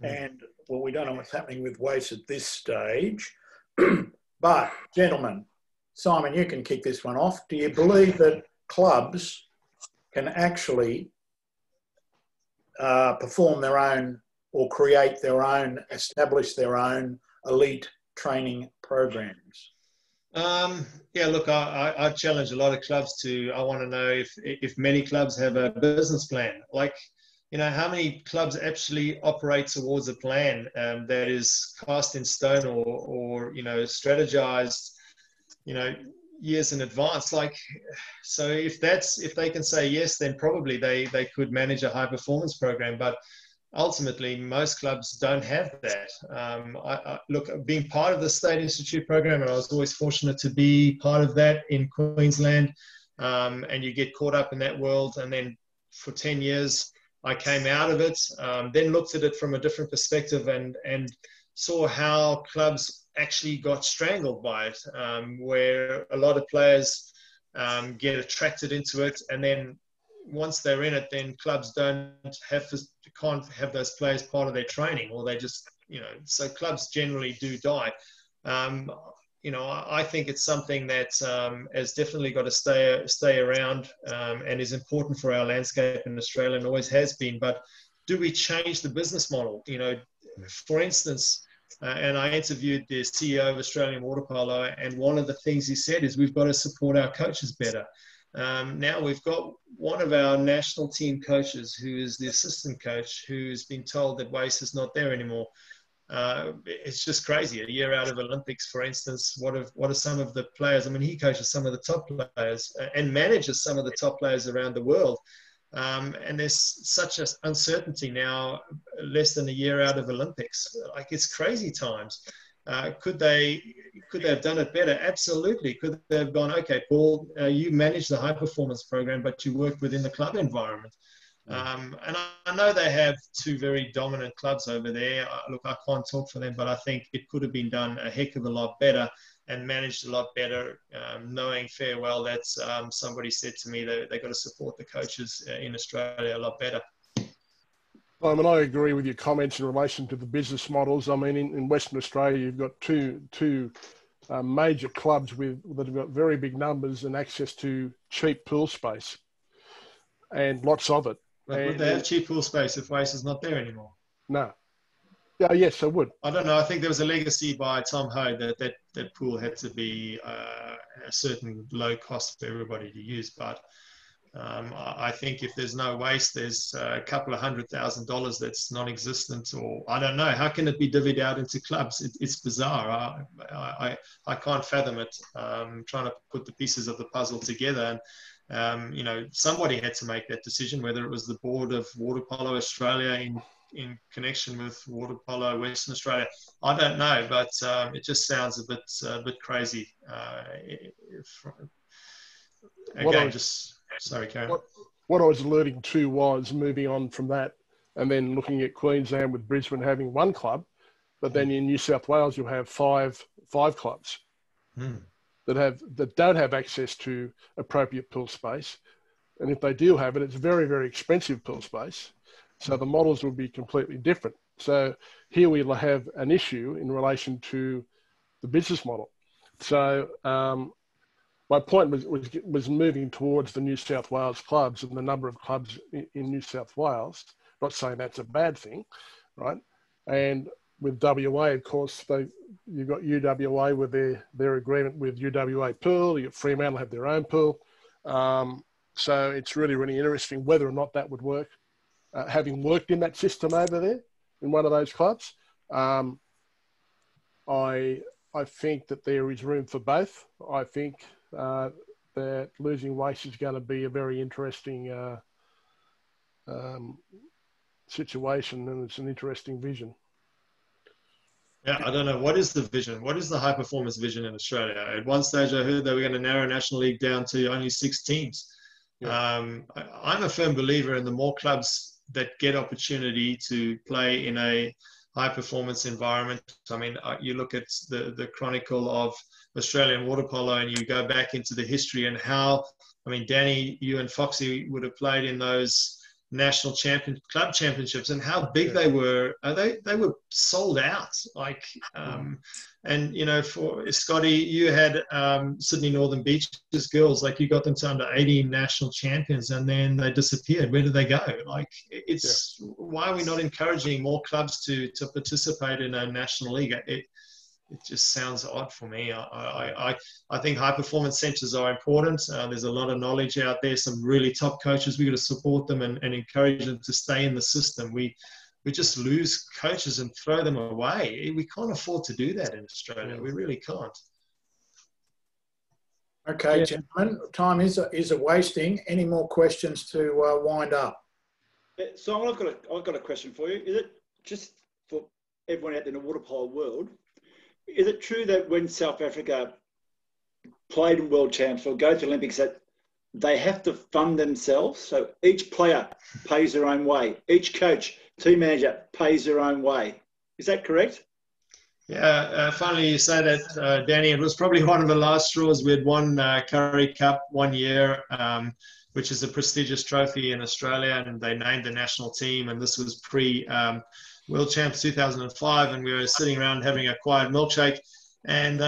And, well, we don't know what's happening with WACE at this stage. But, gentlemen, Simon, you can kick this one off. Do you believe that clubs can actually perform their own or create their own, establish their own elite training programs? I challenge a lot of clubs I want to know if many clubs have a business plan. Like, how many clubs actually operate towards a plan that is cast in stone or strategized, years in advance? So if they can say yes, then probably they could manage a high performance program. But ultimately, most clubs don't have that. Look, being part of the State Institute program, and I was always fortunate to be part of that in Queensland, and you get caught up in that world. And then for 10 years, I came out of it, then looked at it from a different perspective and saw how clubs actually got strangled by it, where a lot of players get attracted into it, and then once they're in it, then clubs can't have those players part of their training, or they just, so clubs generally do die. I think it's something that has definitely got to stay around and is important for our landscape in Australia and always has been. But do we change the business model? For instance, and I interviewed the CEO of Australian Water Polo, and one of the things he said is we've got to support our coaches better. Now we've got one of our national team coaches who is the assistant coach who's been told that Wace is not there anymore. It's just crazy. A year out of Olympics, for instance, what are some of the players? I mean, he coaches some of the top players and manages some of the top players around the world. And there's such an uncertainty now, less than a year out of Olympics. It's crazy times. Could they have done it better? Absolutely. Could they have gone, okay, Paul, you manage the high performance program, but you work within the club environment. And I know they have two very dominant clubs over there. Look, I can't talk for them, but I think it could have been done a heck of a lot better and managed a lot better, knowing fair well that somebody said to me that they've got to support the coaches in Australia a lot better. I agree with your comments in relation to the business models. I mean, in Western Australia, you've got two major clubs that have got very big numbers and access to cheap pool space, and lots of it. But would they have cheap pool space if Wace is not there anymore? No. Yeah, yes, I would. I don't know. I think there was a legacy by Tom Ho that pool had to be a certain low cost for everybody to use. But I think if there's no Waste, there's a couple of $100,000 that's non-existent, or I don't know. How can it be divvied out into clubs? It's bizarre. I can't fathom it. Trying to put the pieces of the puzzle together. And somebody had to make that decision, whether it was the board of Water Polo Australia in connection with Water Polo Western Australia. I don't know, but it just sounds a bit crazy. Sorry, Karen. What I was alluding to was moving on from that and then looking at Queensland with Brisbane having one club, but then in New South Wales you'll have five clubs that don't have access to appropriate pool space. And if they do have it, it's very, very expensive pool space. So the models will be completely different. So here we'll have an issue in relation to the business model. So my point was moving towards the New South Wales clubs and the number of clubs in New South Wales. Not saying that's a bad thing, right? And with WA, of course, you've got UWA with their agreement with UWA Pool. You got Fremantle have their own pool. So it's really, really interesting whether or not that would work. Having worked in that system over there in one of those clubs, I think that there is room for both. I think that losing Waste is going to be a very interesting situation, and it's an interesting vision. Yeah, I don't know. What is the vision? What is the high performance vision in Australia? At one stage, I heard they were going to narrow National League down to only 6 teams. Yeah. I'm a firm believer in the more clubs that get opportunity to play in a high performance environment. I mean, you look at the chronicle of Australian Water Polo and you go back into the history and how, I mean, Danny, you and Foxy would have played in those national club championships and how big they were. They were sold out. And for Scotty, you had Sydney Northern Beaches girls, you got them to under 18 national champions and then they disappeared. Where did they go? Why are we not encouraging more clubs to participate in a national league? just sounds odd for me. I think high performance centres are important. There's a lot of knowledge out there, some really top coaches. We've got to support them and encourage them to stay in the system. We just lose coaches and throw them away. We can't afford to do that in Australia. We really can't. Okay, Yeah. gentlemen, time is a wasting. Any more questions to wind up? Simon, I've got a question for you. Is it just for everyone out there in the water polo world? Is it true that when South Africa played in World Champs or go to the Olympics that they have to fund themselves? So each player pays their own way. Each coach, team manager pays their own way. Is that correct? Yeah, finally you say that, Danny. It was probably one of the last straws. We had won Curry Cup one year, which is a prestigious trophy in Australia, and they named the national team, and this was pre-World Champs 2005, and we were sitting around having a quiet milkshake, and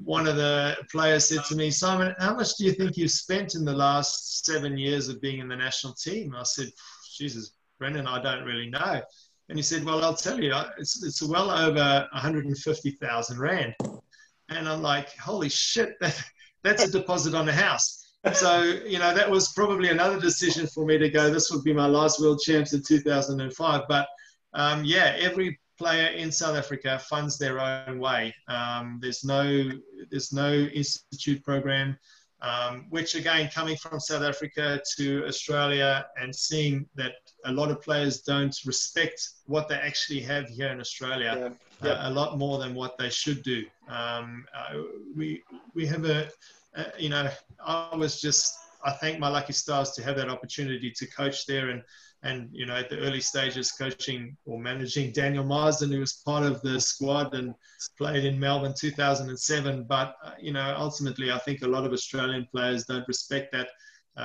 one of the players said to me, Simon, how much do you think you've spent in the last 7 years of being in the national team? I said, Jesus, Brendan, I don't really know. And he said, well, I'll tell you, it's well over 150,000 Rand. And I'm like, holy shit, that's a deposit on a house. So, you know, that was probably another decision for me to go, this would be my last World Champs in 2005. But yeah, every player in South Africa funds their own way. There's no institute program, which again, coming from South Africa to Australia and seeing that a lot of players don't respect what they actually have here in Australia, a lot more than what they should do. We have you know, I thank my lucky stars to have that opportunity to coach there and you know, at the early stages coaching or managing Daniel Marsden, who was part of the squad and played in Melbourne 2007. But, you know, ultimately, I think a lot of Australian players don't respect that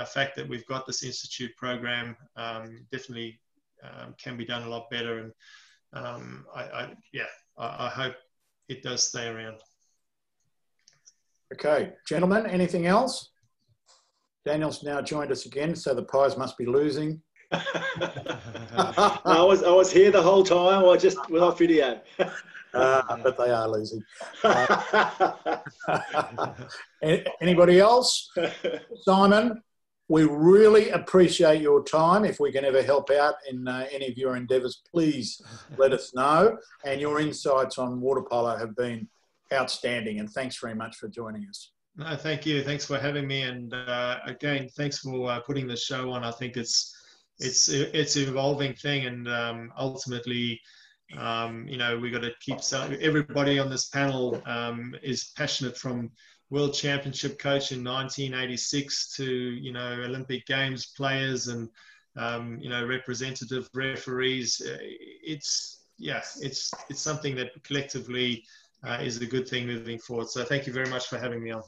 fact that we've got this institute program. Definitely can be done a lot better. And I hope it does stay around. Okay, gentlemen, anything else? Daniel's now joined us again, so the Pies must be losing. I was here the whole time. I just without video. But they are losing. Anybody else? Simon, we really appreciate your time. If we can ever help out in any of your endeavours, please let us know. And your insights on water polo have been outstanding. And thanks very much for joining us. No, thank you. Thanks for having me. And again, thanks for putting the show on. I think it's an evolving thing, and ultimately, you know, we got to keep everybody on this panel is passionate, from World Championship coach in 1986 to, you know, Olympic Games players and you know, representative referees. It's something that collectively is a good thing moving forward. So thank you very much for having me on.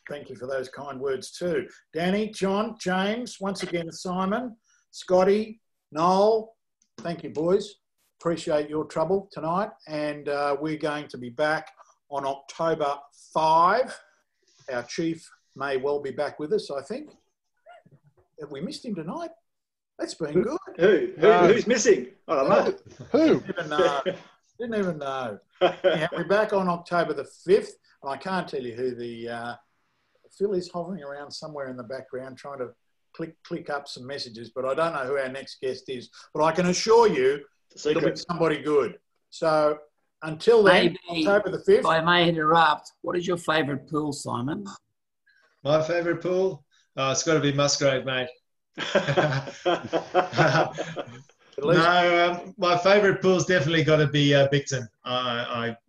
Thank you for those kind words too. Danny, John, James, once again, Simon, Scotty, Noel, thank you, boys. Appreciate your trouble tonight. And we're going to be back on October 5. Our chief may well be back with us, I think. Have we missed him tonight? That's been good. Who's missing? I don't know. Who? Didn't even know. Yeah, we're back on October the 5th. And I can't tell you who the... Phil is hovering around somewhere in the background trying to click up some messages, but I don't know who our next guest is. But I can assure you it'll be somebody good. So until then, October the 5th. If I may interrupt, what is your favourite pool, Simon? My favourite pool? It's got to be Musgrave, mate. No, my favourite pool's definitely got to be Bicton.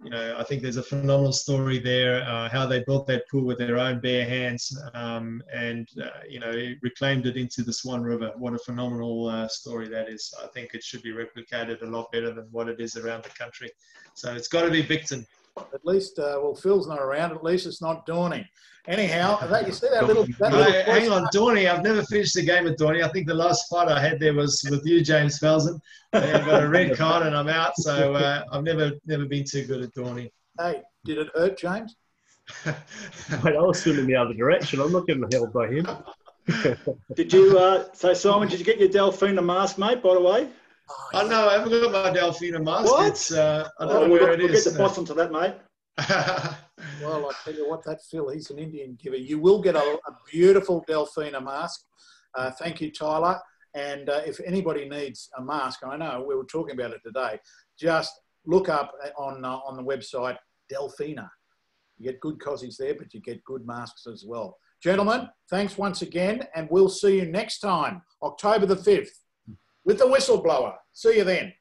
You know, I think there's a phenomenal story there. How they built that pool with their own bare hands, and you know, reclaimed it into the Swan River. What a phenomenal story that is! I think it should be replicated a lot better than what it is around the country. So it's got to be Bicton. At least, well, Phil's not around. At least it's not Dorney. Anyhow, you see that little... hang on, Dorney. I've never finished a game with Dorney. I think the last fight I had there was with you, James Felsen. I got a red card and I'm out. So I've never been too good at Dorney. Hey, did it hurt, James? Mate, I was swimming the other direction. I'm not getting held by him. Did you, so Simon, did you get your Delphina mask, mate, by the way? Oh, no, I haven't got my Delphina mask. What? It's, I don't know where it is. We'll get the bottom to that, mate. Well, I tell you what, that Phil, he's an Indian giver. You will get a beautiful Delphina mask. Thank you, Tyler. And if anybody needs a mask, I know we were talking about it today, just look up on the website Delphina. You get good cozies there, but you get good masks as well. Gentlemen, thanks once again, and we'll see you next time, October the 5th, with the Whistleblower. See you then.